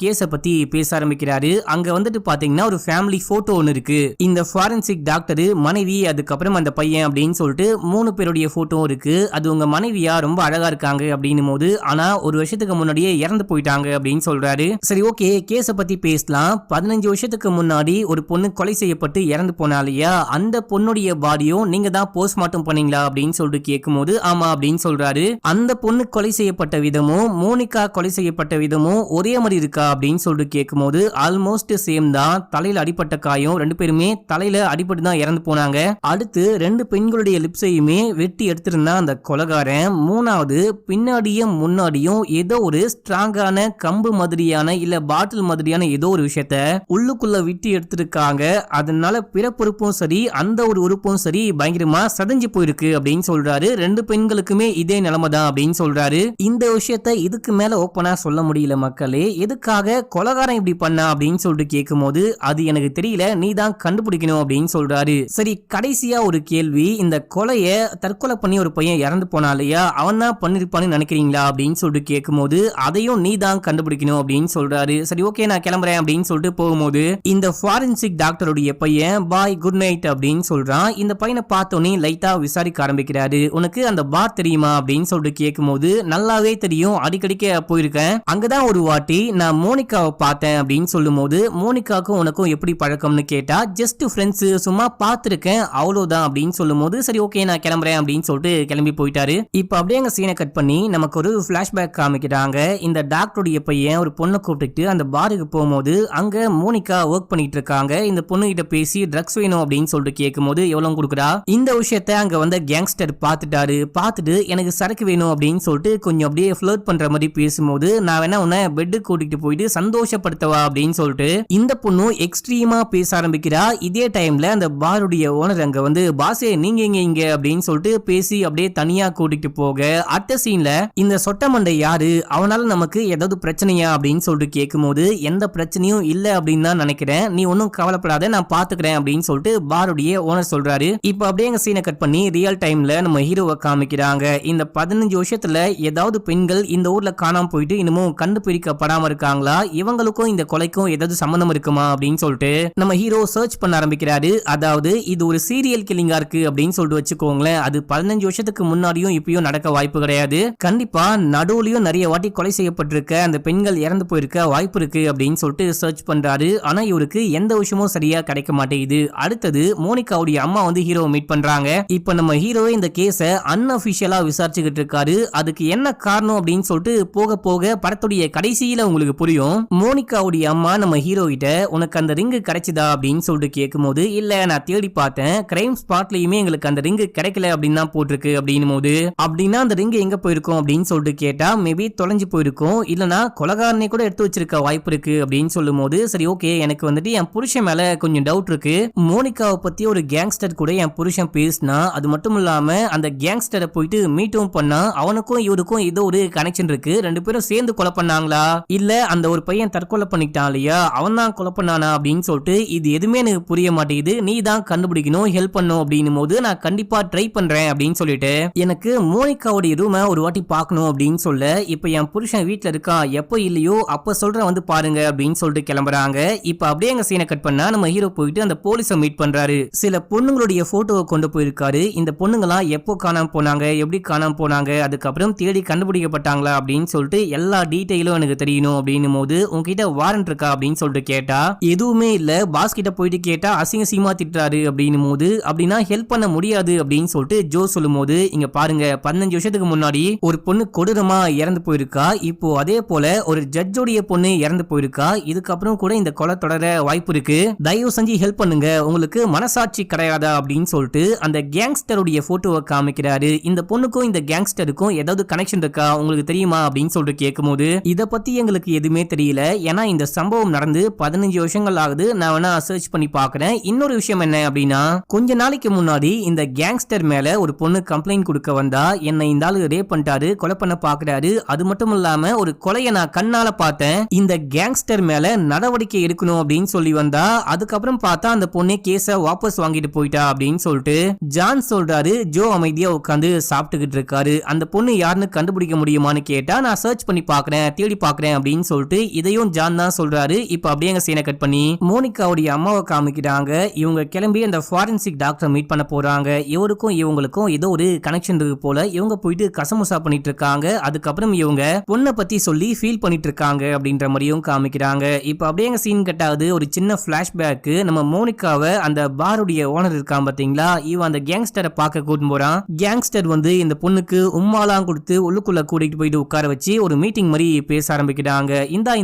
கேஸை பத்தி பேச ஆரம்பிக்கிறாரு. அங்க வந்துட்டு பாத்தீங்கன்னா ஒரு ஃபேமிலி போட்டோ ஒன்னு இருக்கு. இந்த ஃபாரன்சிக் டாக்டர் மனைவி அதுக்கப்புறம் அந்த பையன் அப்படின்னு சொல்லிட்டு 3 பேருடைய போட்டோ இருக்கு. அது உங்க மனைவியா ரொம்ப அழகா இருக்காங்க அப்படின்னும் போது ஆனா ஒரு வருஷத்துக்கு முன்னாடியே இறந்து போயிட்டாங்க அப்படின்னு சொல்றாரு. சரி ஓகே கேஸை பத்தி பேசலாம். 15 வருஷத்துக்கு முன்னாடி ஒரு பொண்ணு கொலை செய்யப்பட்டு இறந்து போனாலியா, அந்த பொண்ணுடைய பாடியும் நீங்க தான் போஸ்ட்மார்ட்டம் பண்ணீங்களா அப்படின்னு சொல்லிட்டு கேட்கும்போது ஆமா அப்படின்னு சொல்றாரு. அந்த பொண்ணு கொலை செய்யப்பட்ட விதமும் மோனிகா கொலை செய்யப்பட்ட விதமும் ஒரே மாதிரி இருக்கா அப்படின்னு சொல்லிட்டு கேட்கும்போது ஆல்மோஸ்ட் சேம் தான். தலையில அடிப்பட்ட காயம், ரெண்டு பேருமே தலையில அடிபட்டு தான் இறந்து போனாங்க. அடுத்து 2 பெண்களுடைய லிப்ஸையுமே வெட்டி எடுத்திருந்தா அந்த கொலைகாரன். மூணாவது பின்னாடியும் முன்னாடியும் ஏதோ ஒரு ஸ்ட்ராங்கான கம்பு மாதிரியான இல்ல பாட்டில் மாதிரியான ஏதோ ஒரு விஷயத்த உள்ளுக்குள்ள விட்டு எடுத்திருக்காங்க. அதனால பிறப்புறுப்பும் சரி அந்த ஒரு உறுப்பும் சரி பயங்கரமா சதஞ்சு போயிருக்கு அப்படின்னு சொல்றாரு. 2 பெண்களுக்குமே இதே நிலைமை தான் அப்படின்னு சொல்றாரு. இந்த விஷயத்த இதுக்கு மேல ஓப்பனா சொல்ல முடியல மக்களே. எதுக்காக கொலைகாரன் இப்படி பண்ணா அப்படின்னு சொல்லிட்டு கேட்கும்போது அது எனக்கு தெரியல, நீ தான் கண்டுபிடிக்கணும் அப்படின்னு சொல்றாரு. சரி கடைசியா ஒரு கேள்வி, இந்த கொலைய தற்கொலை பண்ணி ஒரு பையன் இறந்து போனா இல்லையா, அவன் தான் பண்ணிருப்பான்னு நினைக்கிறீங்களா அப்படின்னு சொல்லிட்டு கேட்கும்போது அதையும் நீ தான் கண்டுபிடிக்கணும் அப்படின்னு சொல்றாரு. சரி ஓகே நான் கிளம்புறேன் அப்படின்னு சொல்லிட்டு போகும்போது இந்த ஃபாரன்சிக் டாக்டருடைய பையன் பாய் குட் நைட் அப்படின்னு சொல்றான். இந்த பையனை பார்த்தோன்னே லைட்டா விசாரிக்க ஆரம்பிக்கிறாரு. உனக்கு அந்த பார் தெரியுமா அப்படின்னு சொல்லிட்டு கேட்கும்போது நல்லாவே தெரியும், அடிக்கடிக்க போயிருக்கேன், அங்கதான் ஒரு வாட்டி நான் மோனிகாவை பார்த்தேன் அப்படின்னு சொல்லும்போது மோனிகாக்கும் உனக்கும் எப்படி பழக்கம்னு கேட்டா ஜஸ்ட் ஃப்ரெண்ட்ஸ், சும்மா பார்த்திருக்கேன் அவ்வளவுதான் அப்படின்னு சொல்லும்போது சரி ஓகே நான் கிளம்புறேன் அப்படின்னு சொல்லிட்டு கிளம்பி போயிட்டாரு. இப்ப அப்படியே அங்க சீனை கட் பண்ணி நமக்கு ஒரு பிளாஷ்பேக் காமிக்கிறாங்க. இந்த டாக்டருடைய பையன் ஒரு பொண்ணை கூப்பிட்டு அந்த பாருக்கு போகும்போது அங்க மோனிகா ஒர்க் பண்ணிட்டு இருக்காங்க. இந்த பொண்ணு கிட்ட பேசி ட்ரக்ஸ் வேணும் அப்படின்னு சொல்லிட்டு கேட்கும்போது எவ்வளவு கொடுக்குறா. இந்த விஷயத்த அங்க வந்த கேங்ஸ்டர் பார்த்துட்டாரு. பார்த்துட்டு எனக்கு சரக்கு வேணும் அப்படின்னு சொல்லிட்டு கொஞ்சம் அப்படியே ஃப்ளர்ட் பண்ற மாதிரி பேசும்போது நான் வேணா உன்னை பெட்டு கூட்டிட்டு போயிட்டு சந்தோஷப்படுத்தவா அப்படின்னு சொல்லிட்டு இந்த பொண்ணு எக்ஸ்ட்ரீமா பேச ஆரம்பிக்கிறா. இதே டைம்ல அந்த பாருடைய ஓனர் அங்க வந்து பாசே நீங்க இங்க அப்படின்னு சொல்லிட்டு பேசி அப்படியே தனியா கூட்டிட்டு போக அடுத்த சீன்ல இந்த சொட்ட மண்டை யாரு, அவனால நமக்கு ஏதாவது பிரச்சனையா அப்படின்னு சொல்லிட்டு கேட்கும்போது எந்த பிரச்சனையும் இல்ல அப்படின்னு தான் நினைக்கிறேன், நீ ஒன்னும் கவலைப்படாத நான் பாத்துக்கிறேன் அப்படின்னு சொல்லிட்டு பாருடைய ஓனர் சொல்றாரு. இப்ப அப்படியே எங்க சீனை கட் பண்ணி ரியல் டைம்ல நம்ம ஹீரோவை காமிக்கிறாங்க. இந்த 15 வருஷத்துல ஏதாவது பெண்கள் இந்த ஊர்ல காணாம போயிட்டு இன்னமும் கண்டுபிடிக்கப்படாம இருக்காங்களா, இவங்களுக்கும் இந்த கொலைக்கும் ஏதாவது சம்பந்தம் இருக்குமா அப்படின்னு சொல்லிட்டு நம்ம ஹீரோ சர்ச் பண்ண ஆரம்பிக்கிறாரு. அதாவது இது ஒரு சீரியல் கில்லிங்கா இருக்கு அப்படின்னு சொல்லிட்டு வச்சுக்கோங்களேன். அது 15 வருஷத்துக்கு முன்னாடியும் இப்பயும் நடக்க வாய்ப்பு கிடையாது. கண்டிப்பா நடுவுலயும் நிறைய வாட்டி கொலை செய்யப்பட்டிருக்க, அந்த பெண்கள் இறந்து போயிருக்க வாய்ப்பு இருக்கு அப்படின்னு சொல்லிட்டு சர்ச் பண்றாரு. ஆனா இவருக்கு எந்த விஷயமும் சரியா கிடைக்க மாட்டேங்குது. அடுத்தது மோனிகாவுடைய அம்மா வந்து ஹீரோவை மீட் பண்றாங்க. இப்ப நம்ம ஹீரோவே இந்த கேஸ அன்அபிஷியலா விசாரிச்சுக்கிட்டு இருக்காரு. அதுக்கு என்ன காரணம் அப்படின்னு சொல்லிட்டு போக போக படத்துடைய கடைசியில உங்களுக்கு புரியும். மோனிகாவுடைய அம்மா நம்ம ஹீரோ கிட்ட உனக்கு அந்த ரிங்கு கிடைச்சதா அப்படின்னு சொல்லிட்டு கேட்கும்போது இல்ல நான் தேடி பார்த்தேன், கிரைம் ஸ்பாட்லயுமே எங்களுக்கு அந்த ரிங்கு கிடைக்கல அப்படின்னு தான் போட்டிருக்கு அப்படின்னும் போது அப்படின்னா அந்த ரிங்கு எங்க போயிருக்கும் அப்படின்னு சொல்லிட்டு கேட்டா மேபி தொலைஞ்சு போயிருக்கும், இல்லனா கொலகாரனை கூட எடுத்து வச்சிருக்க வாய்ப்பு இருக்கு அப்படின்னு சொல்லும் போது சரி ஓகே எனக்கு வந்துட்டு என் புருஷன் மேல கொஞ்சம் டவுட் இருக்கு, மோனிகாவை பத்தி ஒரு கேங்ஸ்டர் கூட என் புருஷன் பேசினா அது மட்டும் இல்லாம அந்த கேங்ஸ்டரை போயிட்டு மீட்டும் பண்ணா அவனுக்கும் இவருக்கும் ஏதோ ஒரு கனெக்ஷன் இருக்கு, ரெண்டு பேரும் சேர்ந்து கொலை பண்ணாங்களா இல்ல அந்த ஒரு பையன் தற்கொலை பண்ணிட்டான் இல்லையா அவன் தான் கொலை பண்ணானா அப்படின்னு சொல்லிட்டு இது எதுவுமே எனக்கு புரிய மாட்டேங்குது, நீ தான் கண்டுபிடிக்கணும் ஹெல்ப் பண்ணும் அப்படின்னும் போது நான் கண்டிப்பா ட்ரை பண்றேன் அப்படின்னு சொல்லிட்டு எனக்கு மோனிகாவுடைய ரூமை ஒரு வாட்டி பார்க்கணும் அப்படின்னு சொல்ல இப்ப என் புருஷன் வீட்டுல இருக்கான், எப்போ இல்லையோ அப்ப சொல்ற வந்து பாருங்க அப்படின்னு சொல்லிட்டு கிளம்புறாங்க. இப்ப அப்படியே எங்க சீனை கட் பண்ணா நம்ம ஹீரோ போயிட்டு அந்த போலீஸை மீட் பண்றாரு. சில பொண்ணுங்களுடைய போட்டோவை கொண்டு போயிருக்காரு. இந்த பொண்ணுங்களாம் எப்போ காணாம போனாங்க, எப்படி காணாம போனாங்க, அதுக்கப்புறம் தேடி கண்டுபிடிக்கப்பட்டாங்களா அப்படின்னு சொல்லிட்டு எல்லா டீடைலும் எனக்கு தெரியணும் அப்படின்னும் போது உங்ககிட்ட வாரண்ட் இருக்கா அப்படின்னு சொல்லிட்டு கேட்டா எதுவுமே இல்ல, பாஸ் கிட்ட போயிட்டு கேட்டா அசிங்கமா திட்டுறாரு அப்படின்னும் போது அப்படின்னா ஹெல்ப் பண்ண முடியாது அப்படின்னு சொல்லிட்டு ஜோ சொல்லும் போது இங்க பாருங்க 15 வருஷத்துக்கு முன்னாடி ஒரு பொண்ணு கொடூரமா இறந்து போயிருக்கா, இப்போ அதே போல ஒரு ஜட்ஜோடைய பொண்ணு இறந்து போயிருக்கா, இதுக்கப்புறம் கூட இந்த கொலை தொடர வாய்ப்பு இருக்கு, தயவு செஞ்சு ஹெல்ப் பண்ணுங்க, உங்களுக்கு மனசாட்சி கிடையாதா அப்படின்னு சொல்லிட்டு அந்த கேங்ஸ்டருடைய போட்டோவை காமிக்கிறாரு. இந்த பொண்ணுக்கும் இந்த கேங்ஸ்டருக்கும் ஏதாவது கனெக்ஷன் இருக்கா உங்களுக்கு தெரியுமா அப்படின்னு சொல்லிட்டு கேட்கும்போது இத பத்தி எங்களுக்கு எதுவுமே தெரியல, ஏன்னா இந்த சம்பவம் நடந்து 15 வருஷங்கள் ஆகுது, நான் வேணா சர்ச் பண்ணி பாக்குறேன். இன்னொரு விஷயம் என்ன அப்படின்னா கொஞ்ச நாளைக்கு முன்னாடி இந்த கேங்ஸ்டர் மேல ஒரு பொண்ணு கம்ப்ளைண்ட் கொடுக்க வந்தா என்னை இந்த ஆளு ரேப் பண்ணிட்டாரு, கொலை பண்ண பாக்குறாரு, அது மட்டும் இல்லாம ஒரு கொலையை நான் கண்ணால பார்த்தேன், இந்த கேங்ஸ்டர் மேல நடவடிக்கை எடுக்கணும் அப்படின்னு சொல்லி வந்தா அதுக்கப்புறம் பார்த்தா அந்த பொண்ணே கேஸ வாபஸ் வாங்கிட்டு போயிட்டா அப்படின்னு சொல்லிட்டு ஜான் சொல்றாரு. ஜோ அமைதியா உட்காந்து சாப்பிட்டுக்கிட்டு இருக்காரு. அந்த பொண்ணு யாருன்னு கண்டுபிடிக்க முடியுமான்னு கேட்டா நான் சர்ச் பண்ணி பாக்குறேன் தேடி பாக்குறேன் அப்படின்னு சொல்லிட்டு இதையும் ஜான் தான் சொல்றாரு. இப்ப அப்படியே எங்க சீனை கட் பண்ணி மோனிகாவுடைய அம்மாவை காமிக்கிறாங்க. இவங்க கிளம்பி அந்த ஃபாரன்சிக் டாக்டர் மீட் பண்ண போறாங்க. இவருக்கும் இவங்களுக்கும் ஏதோ ஒரு கனெக்ஷன் இருக்கு போல, இவங்க போயிட்டு கசமுசா பண்ணிட்டு இருக்காங்க. அதுக்கப்புறம் இவங்க பொண்ணை பத்தி சொல்லி ஃபீல் பண்ணிட்டு இருக்காங்க அப்படின்ற மாதிரியும் காமிக்கிறாங்க. இப்ப அப்படியே எங்க சீன் கட் ஆகுது. ஒரு சின்ன பிளாஷ்பேக், நம்ம மோனிகாவை அந்த பாருடைய ஓனர் இருக்கான் பாத்தீங்களா, இவன் அந்த கேங்ஸ்டரை பார்க்க கூட்டிட்டு போறான். கேங்ஸ்டர் வந்து இந்த பொண்ணுக்கு உம்மாலாம் கொடுத்து உள்ளுக்குள்ள கூட்டிட்டு போயிட்டு உட்கார வச்சு ஒரு மீட்டிங் மாதிரி பேச ஆரம்பிக்கிறாங்க.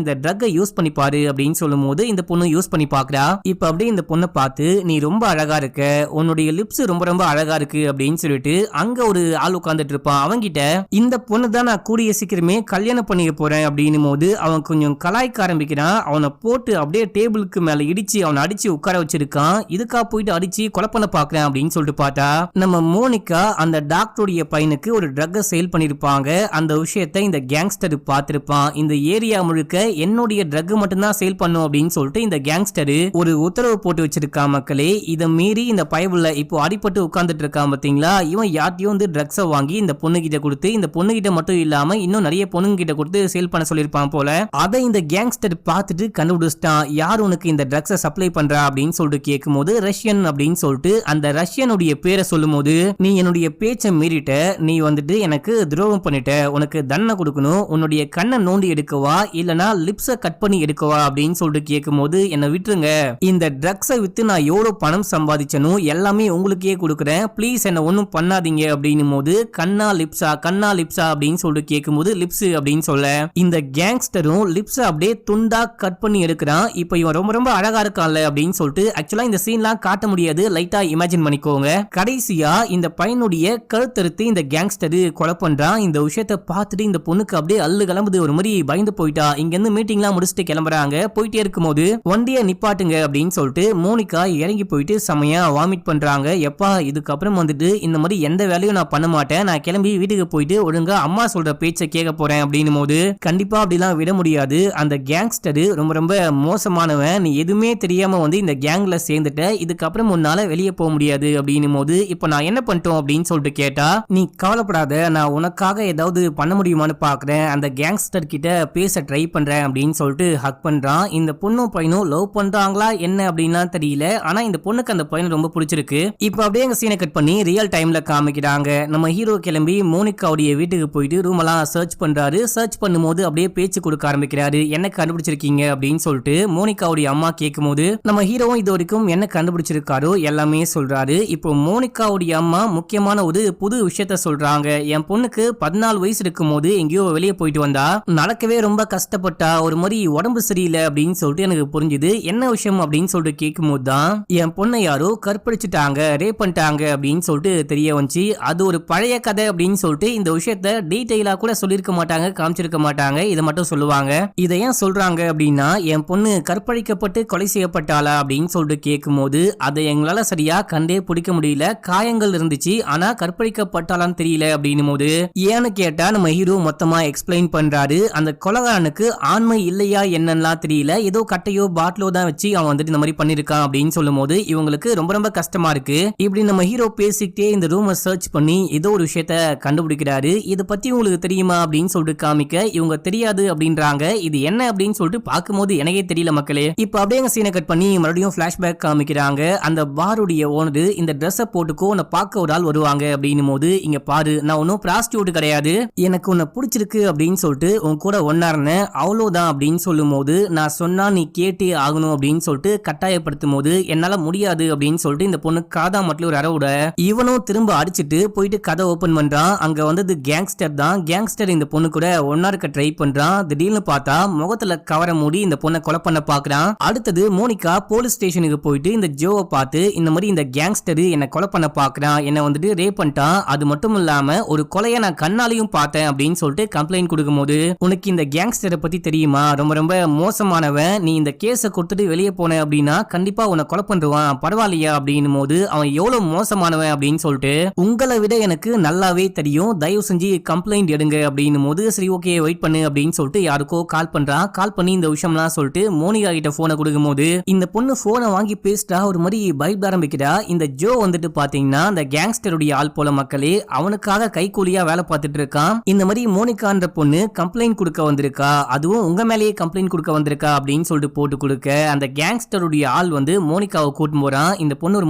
இந்த ட்ரக்கை யூஸ் பண்ணி பாரு அப்படின்னு சொல்லும் போது இந்த பொண்ணு யூஸ் பண்ணி பாக்குறா. இப்ப அப்படியே இந்த பொண்ணை பார்த்து நீ ரொம்ப அழகா இருக்க, உன்னுடைய லிப்ஸ் ரொம்ப ரொம்ப அழகா இருக்கு அப்படின்னு சொல்லிட்டு அங்க ஒரு ஆள் உட்கார்ந்துட்டு இருப்பான். அவங்கிட்ட இந்த பொண்ணு தான் நான் கூடிய சீக்கிரமே கல்யாணம் பண்ணிக்க போறேன் அப்படின்னும் போது அவன் கொஞ்சம் கலாய்க்க ஆரம்பிக்கிறான். அவனை போட்டு அப்படியே டேபிளுக்கு மேல இடிச்சு அவனை அடிச்சு உட்கார வச்சிருக்கான். இதுக்கா போயிட்டு அடிச்சு கொலை பண்ண பாக்குறேன் அப்படின்னு சொல்லிட்டு பார்த்தா நம்ம மோனிகா அந்த டாக்டருடைய பையனுக்கு ஒரு ட்ரக்கை சேல் பண்ணிருப்பாங்க. அந்த விஷயத்தை இந்த கேங்ஸ்டர் பார்த்திருப்பான். இந்த ஏரியா முழுக்க என்னுடைய ட்ரக் மட்டும் தான் சேல் பண்ணும் அப்படின்னு சொல்லிட்டு இந்த கேங்ஸ்டர் ஒரு உத்தரவு போட்டு வச்சிருக்கான். மக்களே இதை மீறி இந்த பயவுல இப்போ அடிபட்டு உட்கார்ந்துட்டு இருக்கான் பாத்தீங்களா, இவன் யார்ட்டையும் வந்து ட்ரக்ஸை வாங்கி இந்த பொண்ணு கிட்ட கொடுத்து இந்த பொண்ணு கிட்ட மட்டும் இல்லாம இன்னும் நிறைய பொண்ணுங்க கிட்ட கொடுத்து சேல் பண்ண சொல்லிருப்பான் போல. அதை இந்த கேங்ஸ்டர் பார்த்துட்டு கண்டுபிடிச்சிட்டான். யார் உனக்கு இந்த ட்ரக்ஸை சப்ளை பண்றா அப்படின்னு சொல்லிட்டு கேட்கும்போது ரஷ்யன் அப்படின்னு சொல்லிட்டு அந்த ரஷ்யனுடைய பேரை சொல்லும் போது நீ என்னுடைய பேச்சை மீறிட்ட, நீ வந்துட்டு எனக்கு துரோகம் பண்ணிட்ட, உனக்கு தண்டனை கொடுக்கணும், உன்னுடைய கண்ணை நோண்டி எடுக்கவா இல்லனா லிப்ஸை கட் பண்ணி எடுக்கவா அப்படின்னு சொல்லிட்டு கேட்கும் போது என்ன விட்டுருங்க, இந்த ட்ரக்ஸை வித்து நான் எவ்வளவு பணம் சம்பாதிச்சனும் எல்லாமே உங்களுக்கே கொடுக்குறேன், ப்ளீஸ் என்ன ஒன்னும் பண்ணாதீங்க அப்படின்னும் போது கண்ணா லிப்ஸா அப்படின்னு சொல்லிட்டு கேட்கும் போது லிப்ஸ் அப்படின்னு சொல்ல இந்த கேங்ஸ்டரும் லிப்ஸை அப்படியே துண்டா கட் பண்ணி எடுக்கிறான். இப்போ இவன் ரொம்ப ரொம்ப அழகா இருக்கான்ல அப்படின்னு சொல்லிட்டு ஆக்சுவலா இந்த சீன்லாம் காட்ட முடியாது, லைட்டா இமேஜின் பண்ணிக்கோங்க. கடைசியா இந்த பையனுடைய கழுத்தறுத்து இந்த கேங்ஸ்டர் கொலை பண்றான். இந்த விஷயத்தை பார்த்துட்டு இந்த பொண்ணுக்கு அப்படியே அள்ளு கிளம்புது, ஒரு மாதிரி பயந்து போயிட்டா. இங்க இருந்து மீட்டிங்லாம் முடிச்சுட்டு கிளம்புறாங்க. போயிட்டே இருக்கும்போது வண்டியை நிப்பாட்டுங்க அப்படின்னு சொல்லிட்டு மோனிகா இறங்கி போயிட்டு செமையா வாமிட் பண்றாங்க. எப்பா இதுக்கப்புறம் வந்துட்டு இந்த மாதிரி எந்த வேலையும் நான் பண்ண மாட்டேன், நான் கிளம்பி வீட்டுக்கு போயிட்டு ஒழுங்கா அம்மா சொல்ற பேச்சை கேட்க போறேன் அப்படின்னும் போது கண்டிப்பா அப்படிலாம் விட முடியாது, அந்த கேங்ஸ்டர் ரொம்ப ரொம்ப மோசமானவன், நீ எதுவுமே தெரியாம வந்து இந்த கேங்ல சேர்ந்துட்ட, இதுக்கப்புறம் உன்னால வெளியே போக முடியாது அப்படின்னும் போது இப்போ நான் என்ன பண்ணிட்டோம் அப்படின்னு சொல்லிட்டு கேட்டா, நீ கவலைப்படாத, நான் உனக்காக ஏதாவது பண்ண முடியுமான்னு பாக்குறேன், அந்த கேங்ஸ்டர் கிட்ட பேச ட்ரை பண்றேன் அப்படின்னு சொல்லிட்டு ஹக் பண்றான். இந்த பொண்ணும் பையனும் லவ் பண்றாங்களா என்ன அப்படின்லாம் தெரியல, ஆனா இந்த பொண்ணுக்கு அந்த பையன் ரொம்ப பிடிச்சிருக்கு. இப்போ அப்படியே எங்க சீனை கட் பண்ணி ரியல் டைம்ல காமிக்கிறாங்க. நம்ம ஹீரோ கிளம்பி மோனிகாவுடைய வீட்டுக்கு போயிட்டு ரூம் எல்லாம் சர்ச் பண்றாரு. சர்ச் பண்ணும்போது அப்படியே பேச்சு கொடுக்க ஆரம்பிக்கிறாரு, என்ன கண்டுபிடிச்சிருக்கீங்க அப்படின்னு சொல்லிட்டு மோனிகாவுடைய அம்மா கேட்கும் போது நம்ம ஹீரோவும் இது வரைக்கும் என்ன கண்டுபிடிச்சிருக்காரோ எல்லாமே சொல்றாரு. இப்போ மோனிகாவுடைய அம்மா முக்கியமான ஒரு புது விஷயத்த சொல்றாங்க. என் பொண்ணுக்கு 14 வயசு இருக்கும் போது எங்கேயோ வெளியே போயிட்டு வந்தா, நடக்கவே ரொம்ப கஷ்டப்பட்டா, ஒரு மாதிரி உடம்பு சரியில்லை அப்படின்னு சொல்லிட்டு எனக்கு புரிஞ்சுது, என்ன விஷயம் அப்படின்னு சொல்லிட்டு கேட்கும் போது தான் என் பொண்ணை யாரோ கற்பழிச்சுட்டாங்க, ரேப் பண்ணிட்டாங்க அப்படின்னு சொல்லிட்டு தெரிய வந்துச்சு. அது ஒரு பழைய கதை அப்படின்னு சொல்லிட்டு இந்த விஷயத்த டீடைலா கூட சொல்லிருக்க மாட்டாங்க, காமிச்சிருக்க மாட்டாங்க, இதை மட்டும் சொல்லுவாங்க. இதை ஏன் சொல்றாங்க அப்படின்னா, என் பொண்ணு கற்பழிக்கப்பட்டு கொலை செய்யப்பட்டாளா அப்படின்னு சொல்லிட்டு கேட்கும் போது அதை எங்களால சரியா கண்டே பிடிக்க முடியல, காயங்கள் இருந்துச்சு, ஆனா கற்பழிக்கப்பட்டாலான்னு தெரியல அப்படின்னும் போது ஏன்னு கேட்டா நம்ம ஹீரோ மொத்தமா எக்ஸ்பிளைன் பண்றாரு. அந்த கொலைகாரனுக்கு ஆண்மை இல்லையா என்னன்னா தெரியல, ஏதோ கட்டையோ பாட்டிலோ தான் வச்சு அவன் வந்துட்டு இந்த மாதிரி பண்ணிருக்கான் அப்படின்னு சொல்லும் போது இவங்களுக்கு ரொம்ப ரொம்ப கஷ்டமா இருக்கு. இப்படி நம்ம ஹீரோ பேசிக்கிட்டே இந்த ரூமை சர்ச் பண்ணி ஏதோ ஒரு விஷயத்த கண்டுபிடிக்கிறாரு. இதை பத்தி உங்களுக்கு தெரியுமா அப்படின்னு சொல்லிட்டு காமிக்க இவங்க தெரியாது அப்படின்றாங்க. இது என்ன அப்படின்னு சொல்லிட்டு பார்க்கும்போது எனக்கே தெரியல மக்களே. இப்ப அப்படியே சீனை கட் பண்ணி மறுபடியும் பிளாஷ்பேக் காமிக்கிறாங்க. அந்த பாருடைய ஓனர் இந்த ட்ரெஸ்ஸை போட்டுக்கோ, உன்னை பார்க்க ஒரு ஆள் வருவாங்க அப்படின்னும் போது இங்க பாரு, நான் ஒன்னும் பிராஸ்டியூட் கிடையாது, எனக்கு உன்னை பிடிச்சிருக்கு அப்படின்னு சொல்லிட்டு உன் கூட ஒன்னாருன்னு அவ்வளவுதான் அப்படின்னு சொல்லும் போது நான் சொன்னா நீ கேட்டே ஆகணும் அப்படின்னு சொல்லிட்டு கட்டாயப்படுத்தும் போது என்னால முடியாது அப்படின்னு சொல்லிட்டு இந்த பொண்ணு காதா மட்டும் ஒரு அறவுட இவனும் திரும்ப அடிச்சுட்டு போயிட்டு கதை ஓபன் பண்றான். அங்க வந்தது கேங்ஸ்டர் தான். கேங்ஸ்டர் இந்த பொண்ணு கூட ஒன்னா இருக்க ட்ரை பண்றான். திடீர்னு பார்த்தா முகத்துல கவர மூடி இந்த பொண்ணை கொலை பண்ண பாக்குறான். அடுத்தது மோனிகா போலீஸ் ஸ்டேஷனுக்கு போயிட்டு இந்த ஜோவை பார்த்து இந்த மாதிரி இந்த கேங்ஸ்டர் என்ன கொலை பண்ண பாக்குறான், என்ன வந்துட்டு ரேப் பண்ணிட்டான், அது மட்டும் இல்லாம ஒரு கொலையை நான் கண்ணாலையும் பார்த்தேன் அப்படின்னு சொல்லிட்டு கம்ப்ளைண்ட் கொடுக்கும் போது உனக்கு இந்த கேங்ஸ்டரை பத்தி தெரியுமா, ரொம்ப ரொம்ப மோசமானவன், நீ இந்த கேஸை கொடுத்துட்டு வெளியே போன அப்படின்னா கண்டிப்பா உன்னை கொலை பண்ணுவான், பரவாயில்லையா அப்படின்னும் போது அவன் எவ்வளவு மோசமானவன் அப்படின்னு சொல்லிட்டு உங்களை விட எனக்கு நல்லாவே தெரியும், தயவு செஞ்சு கம்ப்ளைண்ட் எடுங்க அப்படின்னும் போது சரி ஓகே வெயிட் பண்ணு அப்படின்னு சொல்லிட்டு யாருக்கோ கால் பண்றான். கால் பண்ணி இந்த விஷயம்லாம் சொல்லிட்டு மோனிகா கிட்ட போனை கொடுக்கும் போது இந்த பொண்ணு போனை வாங்கி பேசிட்டா ஒரு மாதிரி பயப்பட ஆரம்பிக்கிறா. இந்த ஜோ வந்துட்டு பாத்தீங்கன்னா அந்த கேங்ஸ்டருடைய ஆள் போல மக்களே, அவனுக்காக கைக்கூலியா வேலை பார்த்துட்டு இருக்கான். இந்த மாதிரி மோனிகான்ற பொண்ணு கம்ப்ளைண்ட் கொடுக்க வந்திருக்கா, அதுவும் உங்க மேலேயே கம்ப்ளைண்ட் கொடுக்க வந்திருக்கா அப்படின்னு சொல்லிட்டு போட்டு கொடுக்க அந்த கேங்ஸ்டருடைய ஆள் வந்து மோனிகாவை கூட்டு போறான். இந்த பொண்ணு ஒரு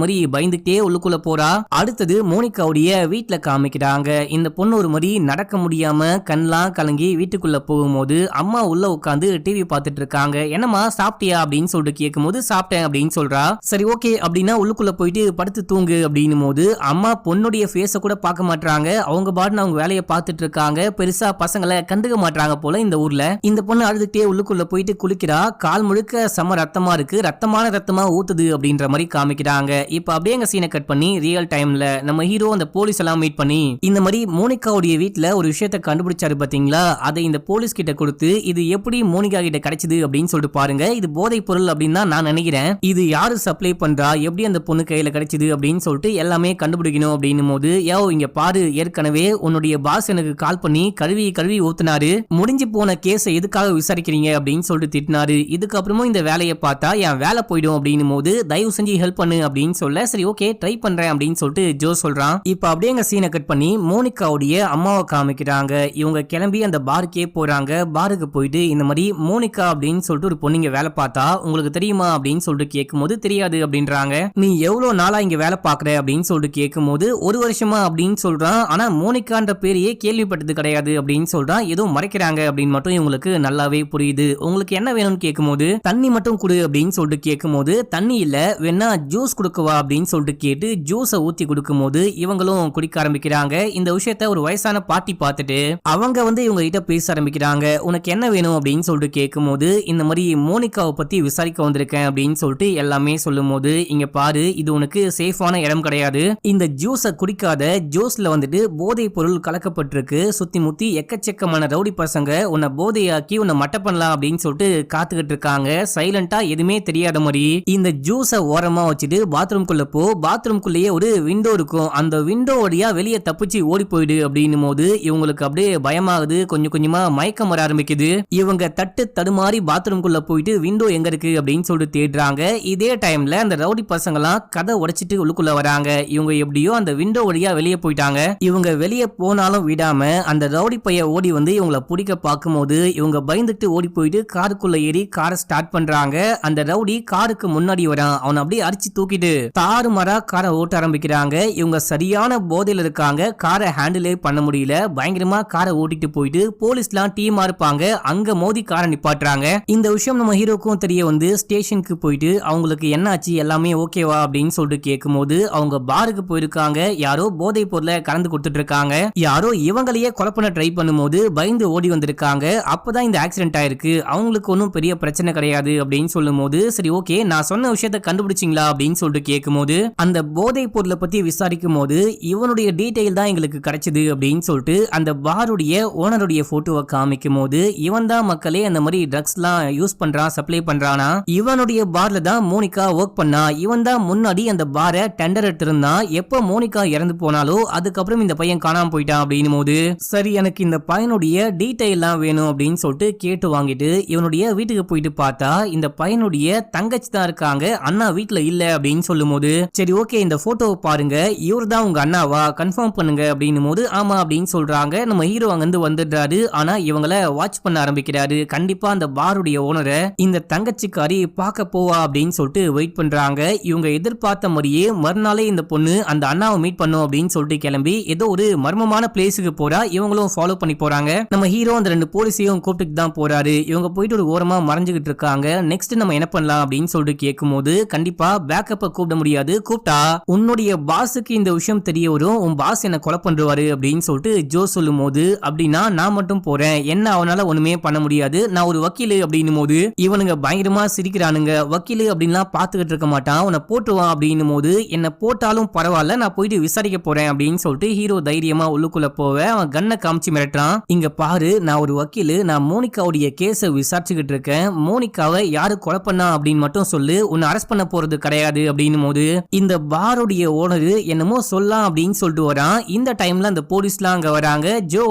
மாதிரி பயந்துட்டே உள்ளுக்குள்ள போறா. அடுத்தது மோனிகாவுடைய வீட்டுல காமிக்கிறாங்க. இந்த பொண்ணு ஒரு மாதிரி நடக்க முடியாம கண்ணெல்லாம் கலங்கி வீட்டுக்குள்ள போகும்போது அம்மா உள்ள உட்காந்து டிவி பார்த்துட்டு இருக்காங்க. என்னம்மா சாப்பிட்டியா அப்படின்னு சொல்லிட்டு கேட்கும் போது சாப்பிட்டேன் அப்படின்னு சொல்றா. சரி ஓகே அப்படின்னா உள்ளுக்குள்ள போயிட்டு படுத்து தூங்கு அப்படின்னும் போது அம்மா பொண்ணுடைய ஃபேஸ கூட பார்க்க மாட்டாங்க, அவங்க பாட்டுன்னு அவங்க வேலையை பார்த்துட்டு இருக்காங்க, பெருசா பசங்களை கண்டுக்க மாட்டாங்க போல இந்த ஊர்ல. இந்த பொண்ணு அழுதுட்டே உள்ளுக்குள்ள போயிட்டு குளிக்கிறா. கால் முழுக்க செம ரத்தமா இருக்கு, ரத்தமான ரத்தமா ஊத்துது அப்படின்ற மாதிரி காமிக்கிறாங்க. இப்ப அப்படியே எங்க சீனை கட் பண்ணி ரியல் டைம்ல நம்ம ஹீரோ அந்த போலீஸ் எல்லாம் மீட் பண்ணி இந்த மாதிரி மோனிகாவுடைய வீட்டுல ஒரு விஷயத்தை கண்டுபிடிச்சாரு பாத்தீங்களா, அதை இந்த போலீஸ் கிட்ட கொடுத்து இது எப்படி மோனிகா கிட்ட கிடைச்சது அப்படின்னு சொல்லிட்டு பாருங்க, இது போதை பொருள் அப்படின்னு தான் நான் நினைக்கிறேன், இது யாரு சப்ளை பண்றா, எப்படி அந்த பொண்ணு கையில கிடைச்சது அப்படின்னு சொல்லிட்டு எல்லாமே கண்டுபிடிக்கணும் அப்படின்னும் போது இங்க பாரு, ஏற்கனவே உன்னுடைய பாஸ் எனக்கு கால் பண்ணி கழுவி ஊத்துனாரு, முடிஞ்சு போன கேஸ எதுக்காக விசாரிக்கிறீங்க அப்படின்னு சொல்லிட்டு திட்டினாரு, இதுக்கப்புறமும் இந்த வேலையை பார்த்தா என் வேலை போயிடும் அப்படின்னும் போது தயவு செஞ்சு ஹெல்ப் பண்ணு அப்படின்னு சொல்ல சரி ஓகே ட்ரை பண்றேன் அப்படின்னு சொல்லிட்டு ஜோ சொல்றான். இப்ப அப்படியே எங்க சீனை கட் பண்ணி மோனிகாவுடைய அம்மாவை காமிக்கிறாங்க. இவங்க கிளம்பி அந்த பாருக்கே போறாங்க. பாருக்கு போயிட்டு இந்த மாதிரி மோனிகா அப்படின்னு சொல்லிட்டு ஒரு பொண்ணுங்க வேலை பார்த்தா உங்களுக்கு தெரியுமா அப்படின்னு சொல்லிட்டு கேட்கும் போது தெரியாது அப்படின்றாங்க. நீ எவ்வளவு நாளா இங்க வேலை பாக்குற அப்படின்னு சொல்லிட்டு கேட்கும்போது 1 வருஷமா அப்படின்னு சொல்றான். ஆனா மோனிகான்ற பேரையே கேள்விப்பட்டது கிடையாது அப்படின்னு சொல்றான். ஏதோ மறைக்கிறாங்க அப்படின்னு மட்டும் இவங்களுக்கு நல்லாவே புரியுது. உங்களுக்கு என்ன வேணும்னு கேட்கும்போது தண்ணி மட்டும் குடு அப்படின்னு சொல்லிட்டு கேட்கும்போது தண்ணி இல்ல வேணா ஜூஸ் குடுக்கவா அப்படின்னு சொல்லிட்டு கேட்டு ஜூஸை ஊத்தி கொடுக்கும்போது இவங்களும் குடிக்க ஆரம்பிக்கிறாங்க. இந்த விஷயத்த ஒரு வயசான பாட்டி பார்த்துட்டு அவங்க இவங்க கிட்ட பேச ஆரம்பிக்கிறாங்க. உனக்கு என்ன வேணும் அப்படின்னு சொல்லிட்டு கேட்கும்போது இந்த மாதிரி மோனிகாவை பத்தி விசாரிக்க வந்திருக்கேன் அப்படின்னு சொல்லிட்டு எல்லாமே சொல்லும்போது இங்க பாரு இது உனக்கு சேஃபான இடம் கிடையாது. இந்த ஜூஸை குடிக்காத. ஜூஸ்ல போதை பொருள் கலக்கப்பட்டிருக்கு. சுத்தி முத்தி எக்கச்சக்கமான ரவுடி பசங்க உன்னை போதையாக்கி உன்னை மட்ட பண்ணலாம் அப்படின்னு சொல்லிட்டு காத்துக்கிட்டு இருக்காங்க. சைலண்டா எதுவுமே தெரியாத மாதிரி இந்த ஜூஸை ஓரமா வச்சுட்டு பாத்ரூம்குள்ள போ. பாத்ரூம்குள்ளேயே ஒரு விண்டோ இருக்கும். அந்த விண்டோ வழியா வெளியே தப்பிச்சு ஓடி போயிடு அப்படின்னும் போது இவங்களுக்கு அப்படியே பயமாகுது. கொஞ்சம் கொஞ்சமா மயக்கம் வர ஆரம்பிக்குது. இவங்க தட்டு தடுமாறி பாத்ரூம்குள்ள போயிட்டு விண்டோ எங்க இருக்கு அப்படின்னு சொல்லிட்டு தேடுறாங்க. இதே டைம்ல அந்த ரவுடி பசங்க எல்லாம் கதை உடைச்சிட்டு உள்ளுக்குள்ள வராங்க. இவங்க எப்படியோ அந்த விண்டோ வழியா வெளியே போயிட்டாங்க. இவங்க வெளியே போனாலும் விடாம அந்த ரவுடி பைய ஓடி இவங்களை பிடிக்க பார்க்கும்போது இவங்க பயந்துட்டு ஓடி போயிட்டு காருக்குள்ள ஏறி காரை ஸ்டார்ட் பண்றாங்க. அந்த ரவுடி காருக்கு முன்னாடி வரான். அவனை அப்படியே அடிச்சு தூக்கிட்டு தாறுமாறா காரை ஓட்ட ஆரம்பிக்கிறாங்க. இவங்க சரியான போதையில இருக்காங்க. காரை ஹேண்டிலே பண்ண முடியல. பயங்கரமா காரை ஓட்டிட்டு போயிட்டு போலீஸ்லாம் டீமா இருப்பாங்க. அங்க மோதி காரை நிப்பாட்டுறாங்க. இந்த விஷயம் நம்ம ஹீரோக்கும் தெரிய ஸ்டேஷனுக்கு போயிட்டு அவங்களுக்கு என்னாச்சு எல்லாமே ஓகேவா அப்படின்னு சொல்லிட்டு கேட்கும்போது அவங்க பாருக்கு போயிருக்காங்க. யாரோ போதை பொருளை கலந்து கொடுத்துட்டு இருக்காங்க. யாரோ இவங்களையே கொலை பண்ண ட்ரை பண்ணும்போது பயந்து ஓடி வந்திருக்காங்க. அப்பதான் இந்த ஆக்சிடென்ட் ஆயிருக்கு. அவங்களுக்கு ஒன்றும் பெரிய பிரச்சனை கிடையாது அப்படின்னு சொல்லும் போது சரி ஓகே நான் சொன்ன விஷயத்த கண்டுபிடிச்சிங்களா அப்படின்னு சொல்லிட்டு கேட்கும்போது அந்த போதை பொருளை பத்தி விசாரிக்கும் போது இவனுடைய டீடைல் தான் எங்களுக்கு கிடைச்சது அப்படின்னு சொல்லிட்டு அந்த பாருடைய ஓனருடைய போட்டோவை காமிக்கும் போது இவன் தான் மக்களே அந்த மாதிரி ட்ரக்ஸ் எல்லாம் யூஸ் பண்றான் சப்ளை பண்றானா. இவனுடைய பார்ல தான் மோனிகா ஒர்க் பண்ணா. இவன் தான் முன்னாடி அந்த பாரை டெண்டர் எடுத்திருந்தான். எப்ப மோனிகா இறந்து போனாலோ அதுக்கப்புறம் இந்த பையன் காணாம போயிட்டான் அப்படின்னு போது சரி எனக்கு இந்த பையனுடைய டீடைல் எல்லாம் வேணும் அப்படின்னு சொல்லிட்டு கேட்டு வாங்கிட்டு இவனுடைய வீட்டுக்கு போயிட்டு பார்த்தா இந்த பையனுடைய தங்கச்சி தான் இருக்காங்க. அண்ணா வீட்டுல இல்ல அப்படின்னு சொல்லும் போது சரி ஓகே இந்த போட்டோவை பாருங்க இவர் தான் உங்க அண்ணாவா கன்ஃபார்ம் பண்ணுங்க அப்படின்னும் போது ஆமா அப்படின்னு சொல்றாங்க. நம்ம ஹீரோ அங்கிருந்து வந்துடுறாரு. ஆனா இவங்களை வாட்ச் பண்ண ஆரம்பிக்கிறாரு. கண்டிப்பா அந்த பாருடைய ஓனரை இந்த தங்கச்சிக்காரி பார்க்க போவா அப்படின்னு சொல்லிட்டு வெயிட் பண்றாங்க. இவங்க எதிர்பார்த்த மாதிரியே மறுநாளே இந்த பொண்ணு அந்த அண்ணாவை மீட் பண்ணும் அப்படின்னு சொல்லிட்டு கிளம்பி ஏதோ ஒரு மர்மமான பிளேஸுக்கு போறா. இவங்களும் ஃபாலோ பண்ணி போறாங்க. நம்ம ஹீரோ அந்த 2 போலீஸையும் கூப்பிட்டு தான் போறாரு. இவங்க போயிட்டு ஒரு ஓரமா மறைஞ்சுகிட்டு இருக்காங்க. நெக்ஸ்ட் நம்ம என்ன பண்ணலாம் அப்படின்னு சொல்லிட்டு கேட்கும்போது கண்டிப்பா பேக்கப்ப கூப்பிட முடியாது. கூப்பிட்டா உன்னுடைய பாஸுக்கு இந்த விஷயம் தெரிய வரும். உன் பாஸ் என்ன கொலை பண்றாரு அப்படின்னு சொல்லிட்டு ஜோ சொல்லும் போது அப்படின்னா நான் மட்டும் போறேன் என்ன அவனால ஒண்ணுமே பண்ண முடியாது நான் ஒரு வக்கீலு அப்படின்னும் போது இவனுங்க பயங்கரமா சிரிக்கிறானுங்க. வக்கீலு அப்படின்லாம் பாத்துக்கிட்டு இருக்க மாட்டான் உன்னை போட்டுவான் அப்படின்னும் போது என்ன போட்டாலும் பரவாயில்ல நான் போயிட்டு விசாரிக்க போறேன் அப்படின்னு சொல்லிட்டு ஹீரோ தைரியமா உள்ளுக்குள்ள போவ அவன் கண்ணை காமிச்சு மிரட்டுறான். இங்க பாரு நான் ஒரு வக்கீலு நான் மோனிகாவுடைய கேஸை விசாரிச்சுக்கிட்டு இருக்கேன். மோனிகாவை யாரு கொலை பண்ணா அப்படின்னு மட்டும் சொல்லு உன்னை அரெஸ்ட் பண்ண போறது கிடையாது அப்படின்னும் போது இந்த பாருடைய ஓனரு என்னமோ சொல்லலாம் அப்படின்னு சொல்லிட்டு வரான். இந்த டைம்ல அந்த போலீஸ்லாம் அங்க வராங்க. ஜோ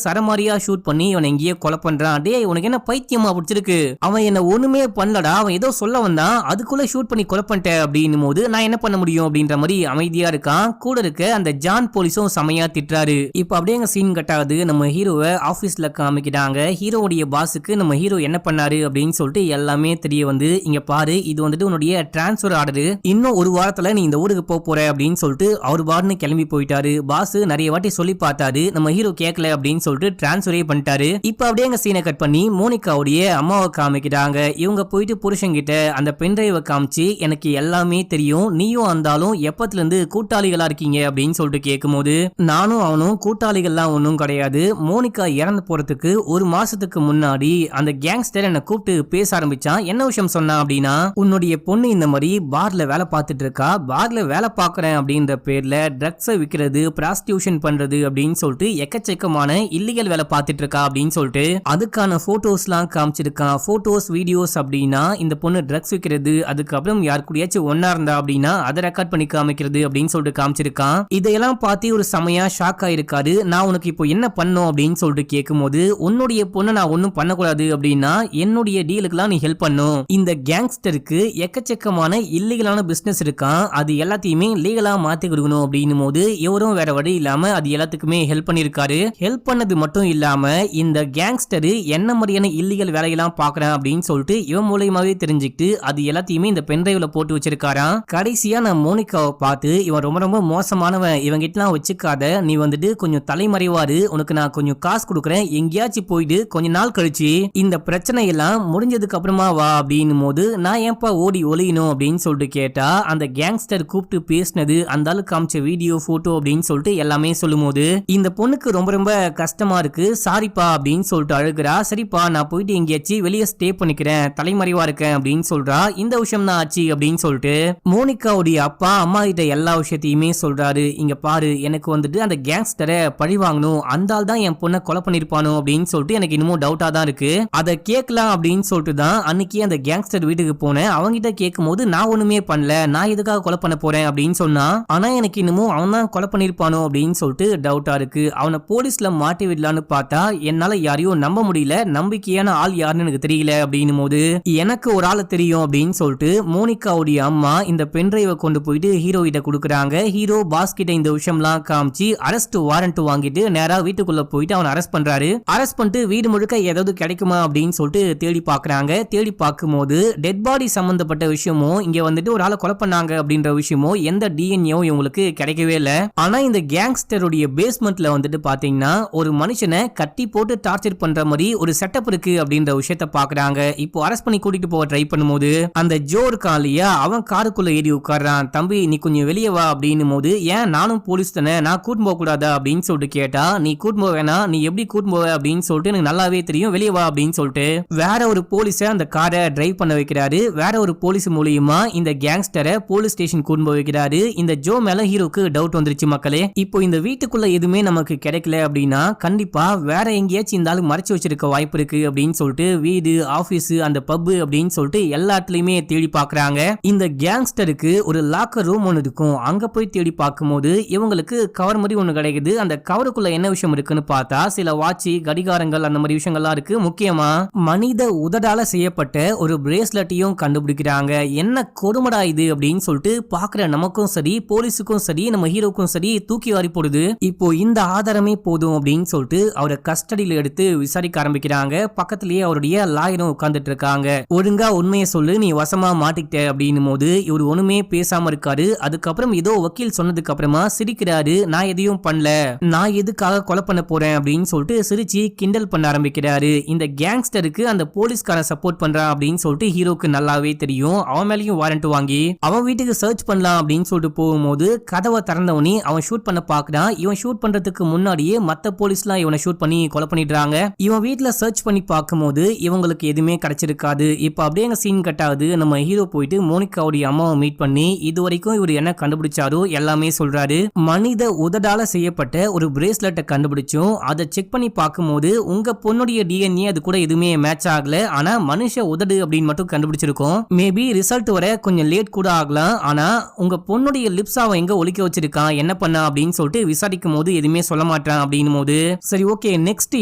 சரமாரியா ஷூட் பண்ணி இவன் எங்கேயே கொலை பண்றான். டே உனக்கு என்ன பைத்தியமா பிடிச்சிருக்கு அவன் என்ன ஒண்ணுமே பண்ணலடா அவன் ஏதோ சொல்ல வந்தான் அதுக்குள்ள ஷூட் பண்ணி கொலை பண்ணிட்டேன் அப்படின்னும் போது நான் என்ன பண்ண முடியும் அப்படின்ற மாதிரி அமைதியா இருக்கான். கூட இருக்க அந்த ஜான் போலீஸும் செமையா திட்டுறாரு. இப்ப அப்படியே சீன் கட் ஆகுது. நம்ம ஹீரோவை ஆபீஸ்ல காமிக்கிறாங்க. ஹீரோவுடைய பாஸுக்கு நம்ம ஹீரோ என்ன பண்ணாரு அப்படின்னு சொல்லிட்டு எல்லாமே தெரிய இங்க பாரு இது உன்னுடைய டிரான்ஸ்பர் ஆர்டர் இன்னும் ஒரு வாரத்துல நீ இந்த ஊருக்கு போற அப்படின்னு சொல்லிட்டு அவர் பாருன்னு கிளம்பி போயிட்டாரு. பாஸ் நிறைய வாட்டி சொல்லி பார்த்தாரு நம்ம ஹீரோ கேட்கல அப்படின்னு சொல்லிட்டு டிரான்ஸ்பரே பண்ணிட்டாரு. இப்ப அப்படியே சீனை கட் பண்ணி மோனிகாவுடைய அம்மாவை காமிக்கிறாங்க. இவங்க போயிட்டு புருஷன்கிட்ட அந்த பென்டிரைவை காமிச்சு எனக்கு எல்லாமே தெரியும் நீயும் அந்தாலும் எப்பத்துல இருந்து கூட்டாளிகளா இருக்கீங்க அப்படின்னு சொல்லிட்டு கேட்கும்போது நானும் அவனும் கூட்டாளிகள்லாம் ஒன்னும் கிடையாது. மோனிகா இறந்து போறதுக்கு ஒரு மாசத்துக்கு முன்னாடி அந்த கேங்ஸ்டர் என்ன கூப்பிட்டு பேச ஆரம்பிச்சான். என்ன விஷயம் சொன்னா அப்படின்னா உன்னுடைய பொண்ணு இந்த மாதிரி பார்ல வேலை பார்த்துட்டு இருக்கா. பார்ல வேலை பார்க்கறேன் அப்படின்ற பேர்ல ட்ரக்ஸை விற்கிறது பிராஸ்டியூஷன் பண்றது அப்படின்னு சொல்லிட்டு எக்கச்சக்கமான இல்லீகல் வேலை பார்த்துட்டு இருக்கா அப்படின்னு சொல்லிட்டு அதுக்கான போட்டோஸ்லாம் காமிச்சிருக்கான். போட்டோஸ் வீடியோஸ் அப்படின்னா இந்த பொண்ணு ட்ரக்ஸ் விற்கிறது அதுக்கப்புறம் யார் கூடயாச்சும் ஒன்னா இருந்தா அப்படின்னா அதை ரெக்கார்ட் பண்ணி காமிக்கிறது அப்படின்னு சொல்லிட்டு காமிச்சிருக்கான். இதையெல்லாம் பார்த்து ஒரு செமையா ஷாக் ஆயிருக்காரு. நான் உனக்கு இப்போ என்ன பண்ணும் அப்படின்னு சொல்லிட்டு கேட்கும்போது உன்னுடைய பொண்ணை நான் ஒன்னும் பண்ணக்கூடாது அப்படின்னா என்னுடைய டீலுக்குலாம் நீ ஹெல்ப் பண்ணும். இந்த கேங்ஸ்டருக்கு எக்கச்சக்கமான இல்லீகலான பிசினஸ் இருக்கான் அது எல்லாத்தையுமே லீகலா மாத்தி கொடுக்கணும் அப்படின்னும் போது இவரும் வேற வழி இல்லாம அது எல்லாத்துக்குமே ஹெல்ப் பண்ணிருக்காரு. ஹெல்ப் பண்ணது மட்டும் இல்லாம இந்த கேங்ஸ்டர் என்ன மாதிரியான இல்லீகல் வேலையெல்லாம் பாக்குறான் அப்படின்னு சொல்லிட்டு இவன் மூலமாவே தெரிஞ்சுக்கிட்டு அது எல்லாத்தையுமே இந்த பென்டிரைவ்ல போட்டு வச்சிருக்காராம். கடைசியா நான் மோனிகா மோனிகாவை பார்த்து இவன் ரொம்ப ரொம்ப மோசமானவன், இவங்கிட்டலாம் வச்சுக்காத, நீ வந்துட்டு கொஞ்சம் தலைமறைவாரு, உனக்கு நான் கொஞ்சம் காசு கொடுக்குறேன், எங்கேயாச்சும் போயிட்டு கொஞ்ச நாள் கழிச்சு இந்த பிரச்சனை எல்லாம் முடிஞ்சதுக்கு அப்புறமா வா அப்படின்னும் போது நான் ஏன்பா ஓடி ஒளியணும் அப்படின்னு சொல்லிட்டு கேட்டா அந்த கேங்ஸ்டர் கூப்பிட்டு பேசினது அந்த ஆளு காமிச்ச வீடியோ போட்டோ அப்படின்னு சொல்லிட்டு எல்லாமே சொல்லும் போது இந்த பொண்ணுக்கு ரொம்ப ரொம்ப கஷ்டமா இருக்கு. சாரிப்பா அப்படின்னு சொல்லிட்டு அழுகிறா. சரிப்பா நான் போயிட்டு எங்கேயாச்சும் வெளியே ஸ்டே பண்ணிக்கிறேன், தலைமறைவா இருக்கேன் அப்படின்னு சொல்றா. இந்த விஷயம் தான் ஆச்சு அப்படின்னு சொல்லிட்டு மோனிகாவுடைய அப்பா அம்மா கிட்ட எல்லா விஷயத்தையுமே சொல்றாரு. இங்க பாரு, எனக்கு வந்துட்டு அந்த கேங்ஸ்டரை பழி வாங்கணும், அந்த ஆள் தான் என் பொண்ணை கொலை பண்ணிருப்பானோ அப்படின்னு சொல்லிட்டு எனக்கு இன்னமும் டவுட்டா தான் இருக்கு. அதை கேட்கலாம் அப்படின்னு சொல்லிட்டு தான் அன்னைக்கு அந்த கேங்ஸ்டர் வீட்டுக்கு போனேன். அவங்கிட்ட கேட்கும் போது நான் ஒண்ணுமே பண்ணல, நான் எதுக்காக கொலை பண்ண போறேன் அப்படின்னு சொன்னா, ஆனா எனக்கு இன்னமும் அவன் தான் கொலை பண்ணிருப்பானோ அப்படின்னு சொல்லிட்டு டவுட்டா இருக்கு. அவனை போலீஸ்ல மாட்டி விடலான்னு பார்த்தா என்னால யாரையும் நம்ப முடியல, நம்பிக்கையான ஆள் யாருன்னு எனக்கு தெரியல அப்படின்னும் போது எனக்கு ஒரு ஆளை தெரியும் அப்படின்னு சொல்லிட்டு மோனிகாவுடைய அம்மா இந்த பென்ட்ரைவை கொண்டு போயிட்டு ஹீரோ கிட்ட கொடுக்குறாங்க. ஹீரோ பாஸ் கிட்ட இந்த விஷயம்லாம் காமிச்சு அரெஸ்ட் வாரண்ட் வாங்கிட்டு நேரா வீட்டுக்குள்ள போயிட்டு அவனை அரெஸ்ட் பண்றாரு. அரெஸ்ட் பண்ணிட்டு வீடு முழுக்க ஏதாவது கிடைக்குமா அப்படின்னு சொல்லிட்டு தேடி பாக்குறாங்க. தேடி பார்க்கும்போது டெட் பாடி சம்பந்தப்பட்ட விஷயமும் இங்க வந்துட்டு ஒரு ஆளை கொலை பண்ணாங்க அப்படின்ற விஷயமும் எந்த டிஎன்ஏவும் இவங்களுக்கு கிடைக்கவே இல்ல. ஆனா இந்த கேங்ஸ்டருடைய பேஸ்மெண்ட்ல வந்துட்டு பாத்தீங்கன்னா ஒரு மனுஷனை கட்டி போட்டு டார்ச்சர் பண்ற மாதிரி ஒரு செட்டப் இருக்கு அப்படின்ற விஷயத்த பாக்குறாங்க. இப்போ அரெஸ்ட் பண்ணி கூட்டிட்டு போக ட்ரை பண்ணும்போது அந்த ஜோ இருக்கான் இல்லையா, அவன் காருக்குள்ள ஏறி உட்கார்றான். தம்பி நீ கொஞ்சம் வெளியே வா அப்படின்னும் போது ஏன் நானும் போலீஸ் தானே, நான் கூட்டு போக கூடாதா அப்படின்னு சொல்லிட்டு கேட்டா, நீ கூட்டு போக வேணாம், நீ எப்படி கூட்டு போவ அப்படின்னு சொல்லிட்டு எனக்கு நல்லாவே தெரியும், வெளியே வா அப்படின்னு சொல்லிட்டு வேற ஒரு போலீஸ அந்த காரை டிரைவ் பண்ண வைக்கிறாரு. வேற ஒரு போலீஸ் மூலியமா இந்த கேங்ஸ்டரை போலீஸ் ஸ்டேஷன் கூட்டு போக வைக்கிறாரு. இந்த ஜோ மேல ஹீரோக்கு டவுட் வந்துருச்சு மக்களே. இப்போ இந்த வீட்டுக்குள்ள எதுவுமே நமக்கு கிடைக்கல அப்படின்னா கண்டிப்பா வேற எங்கேயாச்சும் இந்த ஆளு மறைச்சு வச்சிருக்க வாய்ப்பு இருக்கு அப்படின்னு சொல்லிட்டு வீடு, ஆபீஸ், அந்த பப் அப்படின்னு சொல்லிட்டு எல்லாத்துலயுமே தேடி பாக்குறாங்க. இந்த கேங்ஸ்டருக்கு ஒரு லாக்கர் ரூம் ஒன்னு இருக்கும். அங்க போய் தேடி பார்க்கும்போது இவங்களுக்கு கவர் மாதிரி ஒண்ணு கிடைக்குது. அந்த கவருக்குள்ள என்ன விஷயம் இருக்குன்னு பார்த்தா சில வாட்சி, கடிகாரங்கள், அந்த மாதிரி விஷயங்கள்லாம் இருக்கு. முக்கியமா மனித உதடால செய்யப்பட்ட ஒரு பிரேஸ்லெட்டையும் கண்டுபிடிக்கிறாங்க. என்ன கொடுமடா இது அப்படின்னு சொல்லிட்டு பாக்குற நமக்கும் சரி, போலீஸுக்கும் சரி, நம்ம ஹீரோக்கும் சரி தூக்கி வாரி போடுது. இப்போ இந்த ஆதாரமே போதும் அப்படின்னு சொல்லிட்டு அவரை கஸ்டடியில எடுத்து விசாரிக்க ஆரம்பிக்கிறாங்க. பக்கத்திலேயே அவருடைய லாயரும் உட்கார்ந்துட்டு இருக்காங்க. ஒழுங்கா உண்மையை சொல்லு, நீ வசமா மாட்டிக்கிட்ட அப்படின்னும் போது இவர் ஒண்ணுமே பேசாம இருக்காரு. அதுக்கப்புறம் ஏதோ வக்கீல் சொன்னதுக்கு அப்புறமா சிரிக்கிறாரு. நான் எதையும் பண்ணல, நான் எதுக்காக கொலை பண்ண போறேன் அப்படின்னு சொல்லிட்டு சிரிச்சு கிண்டல் பண்ண ஆரம்பிக்கிறாரு. இந்த கேங்ஸ்டருக்கு அந்த போலீஸ்காரன் சப்போர்ட் பண்றான் அப்படின்னு சொல்லிட்டு ஹீரோக்கு நல்லாவே தெரியும். அவன் மேலயும் வாரண்ட் வாங்கி அவன் வீட்டுக்கு சர்ச் பண்ணலாம் அப்படின்னு சொல்லிட்டு போகும்போது கதவை திறந்தவனே அவன் ஷூட் பண்ண பாக்குறான். இவன் ஷூட் பண்றதுக்கு முன்னாடியே மத்த போலீஸ்லாம் இவனை ஷூட் பண்ணி கொலை பண்ணிடுறாங்க. இவன் வீட்டுல சர்ச் பண்ணி பார்க்கும்போது இவங்களுக்கு எதுவுமே கிடைச்சிருக்காது. இப்ப அப்படியே எங்க சீன் கட் ஆகுது. நம்ம ஹீரோ போயிட்டு மோனிகாவுடைய அம்மாவை மீட் பண்ணி இது வரைக்கும் இவர் என்ன கண்டுபிடிச்சாரோ எல்லாமே சொல்றாரு. மனித உதடால செய்யப்பட்ட ஒரு பிரேஸ்லெட்டை கண்டுபிடிச்சோம். அதை செக் பண்ணி பார்க்கும்போது உங்க பொண்ணுடைய டிஎன்ஏ அது கூட எதுவுமே மேட்ச் ஆகல, ஆனா மனுஷ உதடு அப்படின்னு மட்டும் கண்டுபிடிச்சிருக்கோம். மேபி ரிசல்ட் வர கொஞ்சம் லேட் கூட ஆகலாம். ஆனா உங்க பொண்ணுடைய லிப்ஸ் அவன் எங்க ஒலிக்க வச்சிருக்கான், என்ன பண்ணா அப்படின்னு சொல்லிட்டு விசாரிக்கும் போது எதுவுமே சொல்ல மாட்டான் அப்படின்னும் போது சரி ஓகே நெக்ஸ்ட்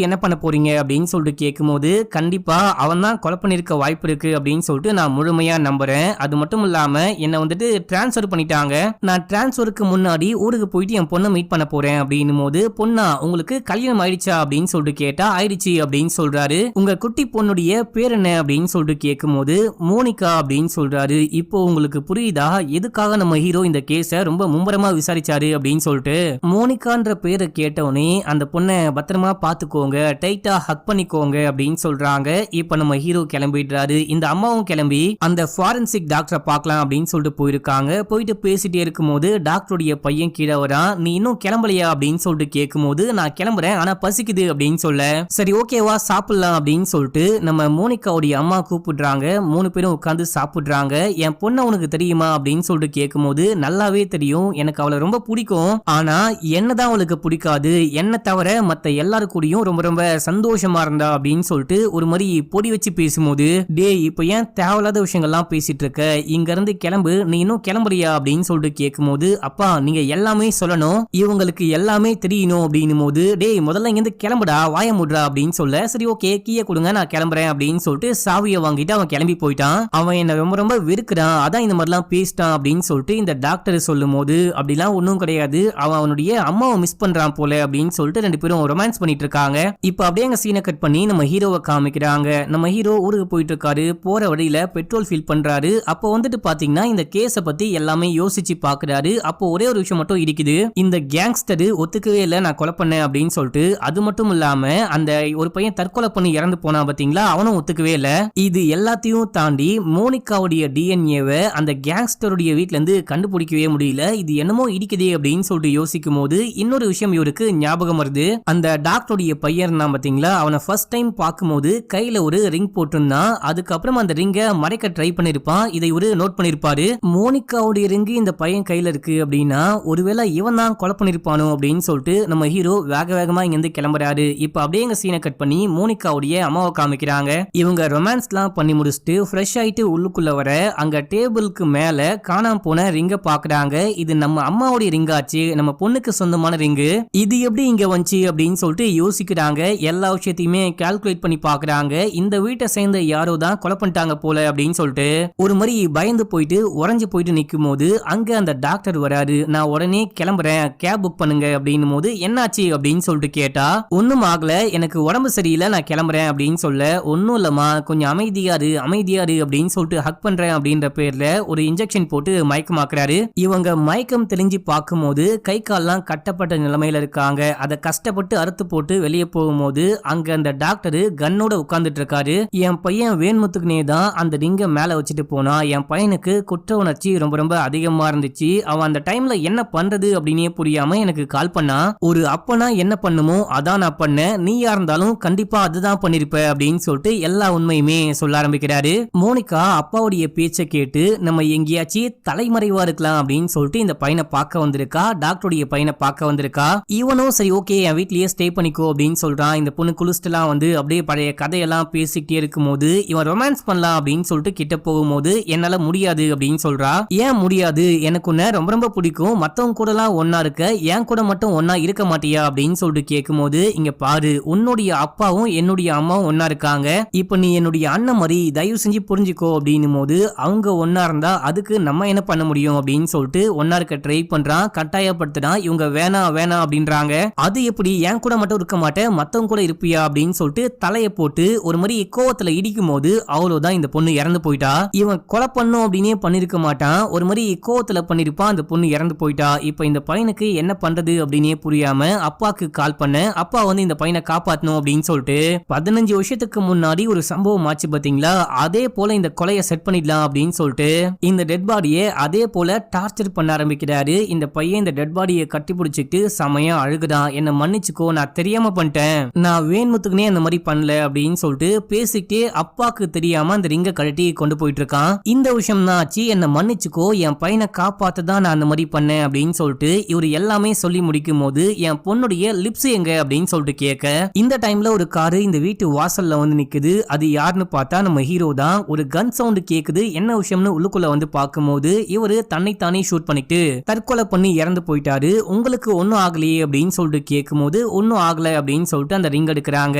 என்ன பண்ண போறீங்க அப்படின்னு சொல்லிட்டு கேட்கும் போது கண்டிப்பா அவன் தான் கொலை பண்ணிருக்க வாய்ப்பு இருக்கு அப்படின்னு சொல்லிட்டு நான் முழுமையா நம்புறேன். அது மட்டும் இல்லாம என்ன வந்துட்டு டிரான்ஸ்ஃபர் பண்ணிட்டாங்க. நான் டிரான்ஸ்ஃபருக்கு முன்னாடி ஊருக்கு போயிட்டு என் பொண்ணை மீட் பண்ண போறேன் அப்படின்னும் போது பொண்ணா உங்களுக்கு கல்யாணம் ஆயிடுச்சா அப்படின்னு சொல்லிட்டு கேட்டா ஆயிடுச்சு அப்படின்னு சொல்றாரு. உங்க குட்டி பொண்ணுடைய பேர் என்ன அப்படின்னு சொல்லிட்டு கேட்கும் போது மோனிகா அப்படின்னு சொல்றாரு. இப்போ உங்களுக்கு புரியுதா எதுக்காக நம்ம ஹீரோ இந்த கேஸ ரொம்ப மும்பரமா விசாரிச்சாரு அப்படின்னு சொல்லிட்டு. மோனிகான்ற பேரை கேட்டவனே அந்த பொண்ணை பத்திரமா பாத்துக்கோங்க, டைட்டா ஹக் பண்ணிக்கோங்க அப்படின்னு சொல்றாங்க. இப்ப நம்ம ஹீரோ கிளம்பிடுறாரு. இந்த அம்மாவும் கிளம்பி அந்த ஃபாரன்சிக் டாக்டரை பார்க்கலாம் அப்படின்னு சொல்லிட்டு போயிருக்காங்க. போயிட்டு பேசிட்டே இருக்கும் போது டாக்டருடைய பையன் கீழே வரான். நீ இன்னும் கிளம்பலையா அப்படின்னு சொல்லிட்டு கேட்கும் போது நான் கிளம்புறேன், ஆனா பசிக்குது அப்படின்னு சொல்ல சரி ஓகேவா சாப்பிடலாம் அப்படின்னு சொல்லிட்டு நம்ம மோனிகாவுடைய அம்மா கூப்பிடுறாங்க. 3 பேரும் உட்கார்ந்து சாப்பிடுறாங்க. என் பொண்ணை உனக்கு தெரியுமா அப்படின்னு சொல்லிட்டு கேட்கும் போது நல்லாவே தெரியும், எனக்கு அவளை ரொம்ப பிடிக்கும், ஆனா என்னதான் அவளுக்கு பிடிக்காது, என்ன தவிர மத்த எல்லாரு கூடயும் ரொம்ப ரொம்ப சந்தோஷமா இருந்தா அப்படின்னு சொல்லிட்டு ஒரு மாதிரி பொடி வச்சு பேசும்போது டே இப்ப ஏன் தேவையில்லாத விஷயங்கள்லாம் பேசிட்டு இருக்க, இங்க இருந்து கிளம்பு, நீ இன்னும் கிளம்புறியா அப்படின்னு சொல்லிட்டு கேட்கும் போது அப்பா நீங்க எல்லாமே சொல்லணும், இவங்களுக்கு எல்லாமே தெரியணும் அப்படின்னும் போது டே முதல்ல இங்க இருந்து கிளம்புடா, வாய முடுறா அப்படின்னு சொல்ல சரி ஓகே கீயை கொடுங்க நான் கிளம்புறேன் அப்படின்னு சொல்லிட்டு சாவியை வாங்கிட்டு அவன் கிளம்பி போயிட்டான். அவன் என்ன ரொம்ப ரொம்ப வெறுக்கிறான், அதான் இந்த மாதிரிலாம் பேசிட்டான் அப்படின்னு சொல்லிட்டு இந்த டாக்டர் சொல்லும் போது அப்படிலாம் ஒன்னும் கிடையாது, அவன் அவனுடைய அம்மாவை மிஸ் பண்றான் போல அப்படின்னு சொல்லிட்டு 2 பேரும் ரொமான்ஸ் பண்ணிட்டு இருக்காங்க. இப்ப அப்படியே எங்க சீனை கட் பண்ணி நம்ம ஹீரோவை காமிக்கிறாங்க. நம்ம ஹீரோ ஊருக்கு போயிட்டு இருக்காரு. போற வழியில பெட்ரோல் ஃபில் பண்றாரு. அப்போ வந்துட்டு பாத்தீங்கன்னா இந்த கேஸ பத்தி எல்லாமே எல்லாமே யோசிச்சு பாக்குறாரு. அப்போ ஒரே ஒரு விஷயம் மட்டும் இருக்குது. இந்த கேங்ஸ்டர் ஒத்துக்கவே இல்ல நான் கொலை பண்ணேன் அப்படின்னு சொல்லிட்டு. அது மட்டும் இல்லாம அந்த ஒரு பையன் தற்கொலை பண்ணி இறந்து போனா பாத்தீங்களா, அவனும் ஒத்துக்கவே இல்ல. இது எல்லாத்தையும் தாண்டி மோனிகாவுடைய டிஎன்ஏவை அந்த கேங்ஸ்டருடைய வீட்ல இருந்து கண்டுபிடிக்கவே முடியல. இது என்னமோ இடிக்குதே அப்படின்னு சொல்லிட்டு யோசிக்கும் போது இன்னொரு விஷயம் இவருக்கு ஞாபகம் வருது. அந்த டாக்டருடைய பையன் தான் பாத்தீங்களா, அவனை ஃபர்ஸ்ட் டைம் பார்க்கும்போது கையில ஒரு ரிங் போட்டிருந்தான். அதுக்கப்புறம் அந்த ரிங்கை மறைக்க ட்ரை பண்ணிருப்பான். இதை இவரு நோட் பண்ணிருப்பாரு. மோனிகாவுடைய ரிங்கு இந்த பையன் கையில இருக்கு அப்படின்னா ஒருவேளை இவன் தான் கொலை பண்ணிருப்பானோ அப்படின்னு சொல்லிட்டு நம்ம ஹீரோ வேக வேகமா இங்க இருந்து கிளம்புறாரு. இப்ப அப்படியே எங்க சீனை கட் பண்ணி மோனிகாவுடைய அம்மாவை காமிக்கிறாங்க. இவங்க ரொமான்ஸ்லாம் பண்ணி முடிச்சுட்டு ஃப்ரெஷ் ஆயிட்டு உள்ளுக்குள்ள வர அங்க டேபிளுக்கு மேல காணாம போன ரிங்க பாக்குறாங்க. இது நம்ம அம்மாவுடைய ரிங்காச்சு, நம்ம பொண்ணுக்கு சொந்தமான ரிங்கு. இது எப்படி இங்க வந்துச்சு அப்படின்னு சொல்லிட்டு யோசிக்கிறாங்க. எல்லா விஷயத்தையுமே கால்குலேட் பண்ணி பாக்குறாங்க. இந்த வீட்டை சேர்ந்த யாரோ தான் கொலை பண்ணிட்டாங்க போல அப்படின்னு சொல்லிட்டு ஒரு மாதிரி பயந்து போயிட்டு உறைஞ்சு போயிட்டு நிக்கும் போது அங்க அந்த டாக்டர் வராரு. நான் உடனே கிளம்புறேன், கேப் புக் பண்ணுங்க அப்படின்னும் போது என்னாச்சு அப்படின்னு சொல்லிட்டு கேட்டா ஒன்னும் ஆகல, எனக்கு உடம்பு சரியில்லை, நான் கிளம்புறேன் அப்படின்னு சொல்ல ஒன்னும் இல்லம்மா கொஞ்சம் அமைதியாரு அப்படின்னு சொல்லிட்டு ஹக் பண்றேன் அப்படின்ற பேர்ல ஒரு இன்ஜெக்ஷன் போட்டு மயக்கமாக்குறாரு. இவங்க மயக்கம் தெரிஞ்சு பார்க்கும்போது கை கால்லாம் கட்டப்பட்ட நிலைமையில இருக்காங்க. அதை கஷ்டப்பட்டு அறுத்து போட்டு வெளியே போகும்போது அங்க அந்த டாக்டர் கன்னோட உட்கார்ந்துட்டு இருக்காரு. என் பையன் வேண்முத்துக்குனே தான் அந்த ரிங்க மேல வச்சுட்டு போனா. என் பையனுக்கு குற்ற உணர்ச்சி ரொம்ப ரொம்ப அதிகமா இருந்துச்சு. அவன் அந்த டைம்ல என்ன பண்றது அப்படின்னே புரியாம எனக்கு கால் பண்ணா. ஒரு அப்பனா என்ன பண்ணுமோ அதான் நான் பண்ணேன், நீயா இருந்தாலும் கண்டிப்பா அதுதான் பண்ணிருப்ப அப்படின்னு சொல்லிட்டு எல்லா உண்மையுமே சொல்ல ஆரம்பிக்கிறாரு. மோனிகா அப்பாவுடைய பேச்சை கேட்டு நம்ம எங்கேயாச்சும் தலைமறைவா இருக்கலாம் அப்படின்னு சொல்லிட்டு இந்த பையனை பார்க்க வந்திருக்கா. டாக்டருடைய பையனை பார்க்க வந்திருக்கா. இவனும் சரி ஓகே என் வீட்லயே ஸ்டே பண்ணிக்கோ அப்படின்னு சொல்றான். இந்த பொண்ணு குளிச்சுட்டுலாம் வந்து அப்படியே பழைய கதையெல்லாம் பேசிக்கிட்டே இருக்கும் போது இவன் ரொமான்ஸ் பண்ணலாம் அப்படின்னு சொல்லிட்டு கிட்ட போகும்போது என்னால முடியாது அப்படின்னு சொல்றா. ஏன் முடியாது, எனக்கு உன்னை ரொம்ப ரொம்ப பிடிக்கும், மத்தவங்க கூட எல்லாம் ஒன்னா இருக்க, என் கூட மட்டும் ஒன்னா இருக்க மாட்டியா அப்படின்னு சொல்லிட்டு கேட்கும் போது இங்க பாரு உன்னுடைய அப்பாவும் என்னுடைய அம்மாவும் ஒன்னா இருக்காங்க, இப்ப நீ என்னுடைய அண்ணன் மாதிரி, தயவு செஞ்சு புரிஞ்சுக்கோ அப்படின்னும் போது அவங்க ஒன்னா இருந்தா அதுக்கு நம்ம என்ன பண்ண முடியும் அப்படின்னு சொல்லிட்டு ஒன்னா இருக்க ட்ரை பண்றான். கட்டாயப்படுத்துறான். இவங்க வேணாம் வேணாம் அப்படின்றாங்க. அது எப்படி என் கூட மட்டும் இருக்க மாட்டேன் மத்தவங்க கூட இருப்பியா அப்படின்னு சொல்லிட்டு தலையை போட்டு ஒரு மாதிரி கோவத்துல இடிக்கும் போது அவ்வளவுதான் இந்த பொண்ணு இறந்து போயிட்டா. இவன் கொலை பண்ணும் அப்படின்னே பண்ணிருக்க மாட்டான், ஒரு மாதிரி கோவத்துல பண்ணிருப்பான். அந்த பொண்ணு இறந்து போயிட்டா. இப்ப இந்த பையனுக்கு என்ன பண்றது அப்படின்னே புரியாம அப்பாக்கு கால் பண்ண அப்பா வந்து இந்த பையனை காப்பாத்தணும் அப்படின்னு சொல்லிட்டு 15 வருஷத்துக்கு முன்னாடி ஒரு சம்பவம் ஆச்சு பாத்தீங்களா, அதே போல இந்த கொலையை செட் பண்ணிடலாம் அப்படின்னு சொல்லிட்டு இந்த டெட் பாடியை அதே போல டார்ச்சர் பண்ண ஆரம்பிக்கிறாரு. இந்த பையன் இந்த டெட் பாடியை கட்டி பிடிச்சிட்டு செமையா அழுகுதான். என்ன மன்னிச்சுக்கோ, நான் தெரியாம பண்ணிட்டேன், நான் வேண்முத்துக்குனே அந்த மாதிரி பண்ணல அப்படின்னு சொல்லிட்டு பேசிக்கிட்டே அப்பாக்கு தெரியாம அந்த ரிங்க கழட்டி கொண்டு போயிட்டு இருக்கான். இந்த விஷயம் தான் ஆச்சு, என்ன மன்னிச்சுக்கோ, என் பையனை காப்பாத்த தான் நான் அந்த மாதிரி பண்ணேன் அப்படின்னு சொல்லிட்டு இவர் எல்லாமே சொல்லி முடிக்கும் போது என் பொண்ணுடைய லிப்ஸ் எங்க அப்படின்னு சொல்லிட்டு கேட்க இந்த டைம்ல ஒரு காரு இந்த வீட்டு வாசல்ல வந்து நிக்குது. அது யாருன்னு பார்த்தா நம்ம ஹீரோ தான். ஒரு கன் சவுண்ட் கேக்குது. என்ன விஷயம்னு உள்ளுக்குள்ள வந்து பார்க்கும்போது இவரு தன்னைத்தானே ஷூட் பண்ணிட்டு தற்கொலை பண்ணி இறந்து போயிட்டாரு. உங்களுக்கு ஒன்னும் ஆகலையே அப்படின்னு சொல்லிட்டு கேட்கும் போது ஒன்னும் ஆகல அப்படின்னு சொல்லிட்டு அந்த ரிங் எடுக்கிறாங்க.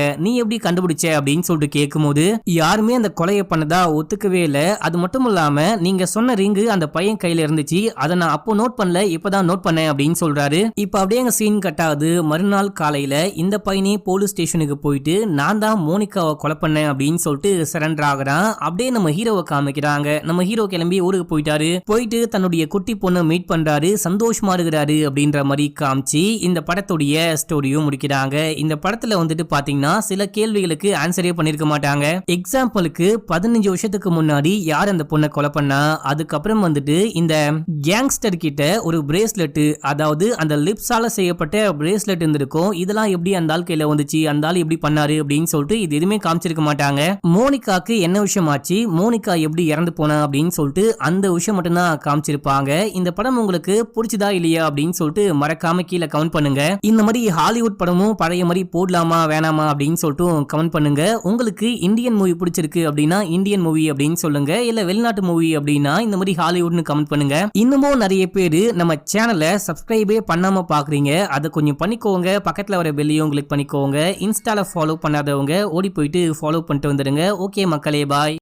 நீ எப்படி கண்டுபிடிச்ச அப்படின்னு சொல்லிட்டு கேட்கும் போது யாருமே அந்த கொலையை பண்ணதா ஒத்துக்கவே இல்ல. அது மட்டும் இல்லாம நீங்க சொன்ன ரிங்கு அந்த பையன் கையில இருந்துச்சு, அதை நான் அப்போ நோட் பண்ணல, இப்பதான் நோட் பண்ணேன் அப்படின்னு சொல்றாரு. இப்ப அப்படியே எங்க சீன் கட் ஆகுது. மறுநாள் காலையில இந்த பையனே போலீஸ் ஸ்டேஷனுக்கு போயிட்டு நான் தான் மோனிகாவை கொலை பண்ணேன் அப்படின்னு சொல்லிட்டு சரண்டர் ஆகுறான். அப்படியே நம்ம ஹீரோவை காமிக்கிறாங்க. நம்ம ஹீரோ கிளம்பி ஊருக்கு போயிட்டாரு. போயிட்டு தன்னுடைய குட்டி பொண்ணை மீட் பண்றாரு, சந்தோஷமா இருக்கிறாரு அப்படின்ற மாதிரி காமிச்சு இந்த படத்துடைய ஸ்டோரியும் முடிக்கிறாங்க. இந்த படத்துல வந்துட்டு பாத்தீங்கன்னா சில கேள்விகளுக்கு ஆன்சரே பண்ணிருக்க மாட்டாங்க. எக்ஸாம்பிளுக்கு 15 வருஷத்துக்கு முன்னாடி யார் அந்த பொண்ணை கொலை பண்ணா, அதுக்கப்புறம் வந்துட்டு இந்த கேங்ஸ்டர் கிட்ட ஒரு பிரேஸ்லெட், அதாவது அந்த லிப்ஸால செய்யப்பட்ட பிரேஸ்லெட் இருந்திருக்கும், இதெல்லாம் எப்படி அந்த ஆள் கையில வந்துச்சு, அந்த ஆள் எப்படி பண்ணாரு அப்படின்னு சொல்லிட்டு இது எதுவுமே காமிச்சிருக்க மாட்டாங்க. மோனிகாக்கு என்ன விஷயம் ஆச்சு, மோனிகா எப்படி இறந்து போனா அப்படின்னு சொல்லிட்டு அந்த விஷயம் மட்டும் தான் காமிச்சிருப்பாங்க. இந்த படம் உங்களுக்கு பிடிச்சதா இல்லையா அப்படின்னு சொல்லிட்டு மறக்காம கீழே கமெண்ட் பண்ணுங்க. இந்த மாதிரி ஹாலிவுட் படமும் பழைய மாதிரி போடலாமா வேணாமா அப்படின்னு சொல்லிட்டு கமெண்ட் பண்ணுங்க. உங்களுக்கு இந்தியன் மூவி பிடிச்சிருக்கு அப்படின்னா இந்தியன் மூவி அப்படின்னு சொல்லுங்க, இல்ல வெளிநாட்டு மூவி அப்படின்னா இந்த மாதிரி ஹாலிவுட்னு கமெண்ட் பண்ணுங்க. இன்னமும் நிறைய பேரு நம்ம சேனலை சப்ஸ்கிரைபே பண்ணாம பாக்குறீங்க, அதை கொஞ்சம் பண்ணிக்கோங்க. பக்கத்துல வர பெல்லையும் கிளிக் பண்ணிக்கோங்க. இன்ஸ்டால ஃபாலோ பண்ணாதவங்க ஓடி போயிட்டு ஃபாலோ பண்ணிட்டு வந்துடுங்க. ஓகே மக்களே, பாய்.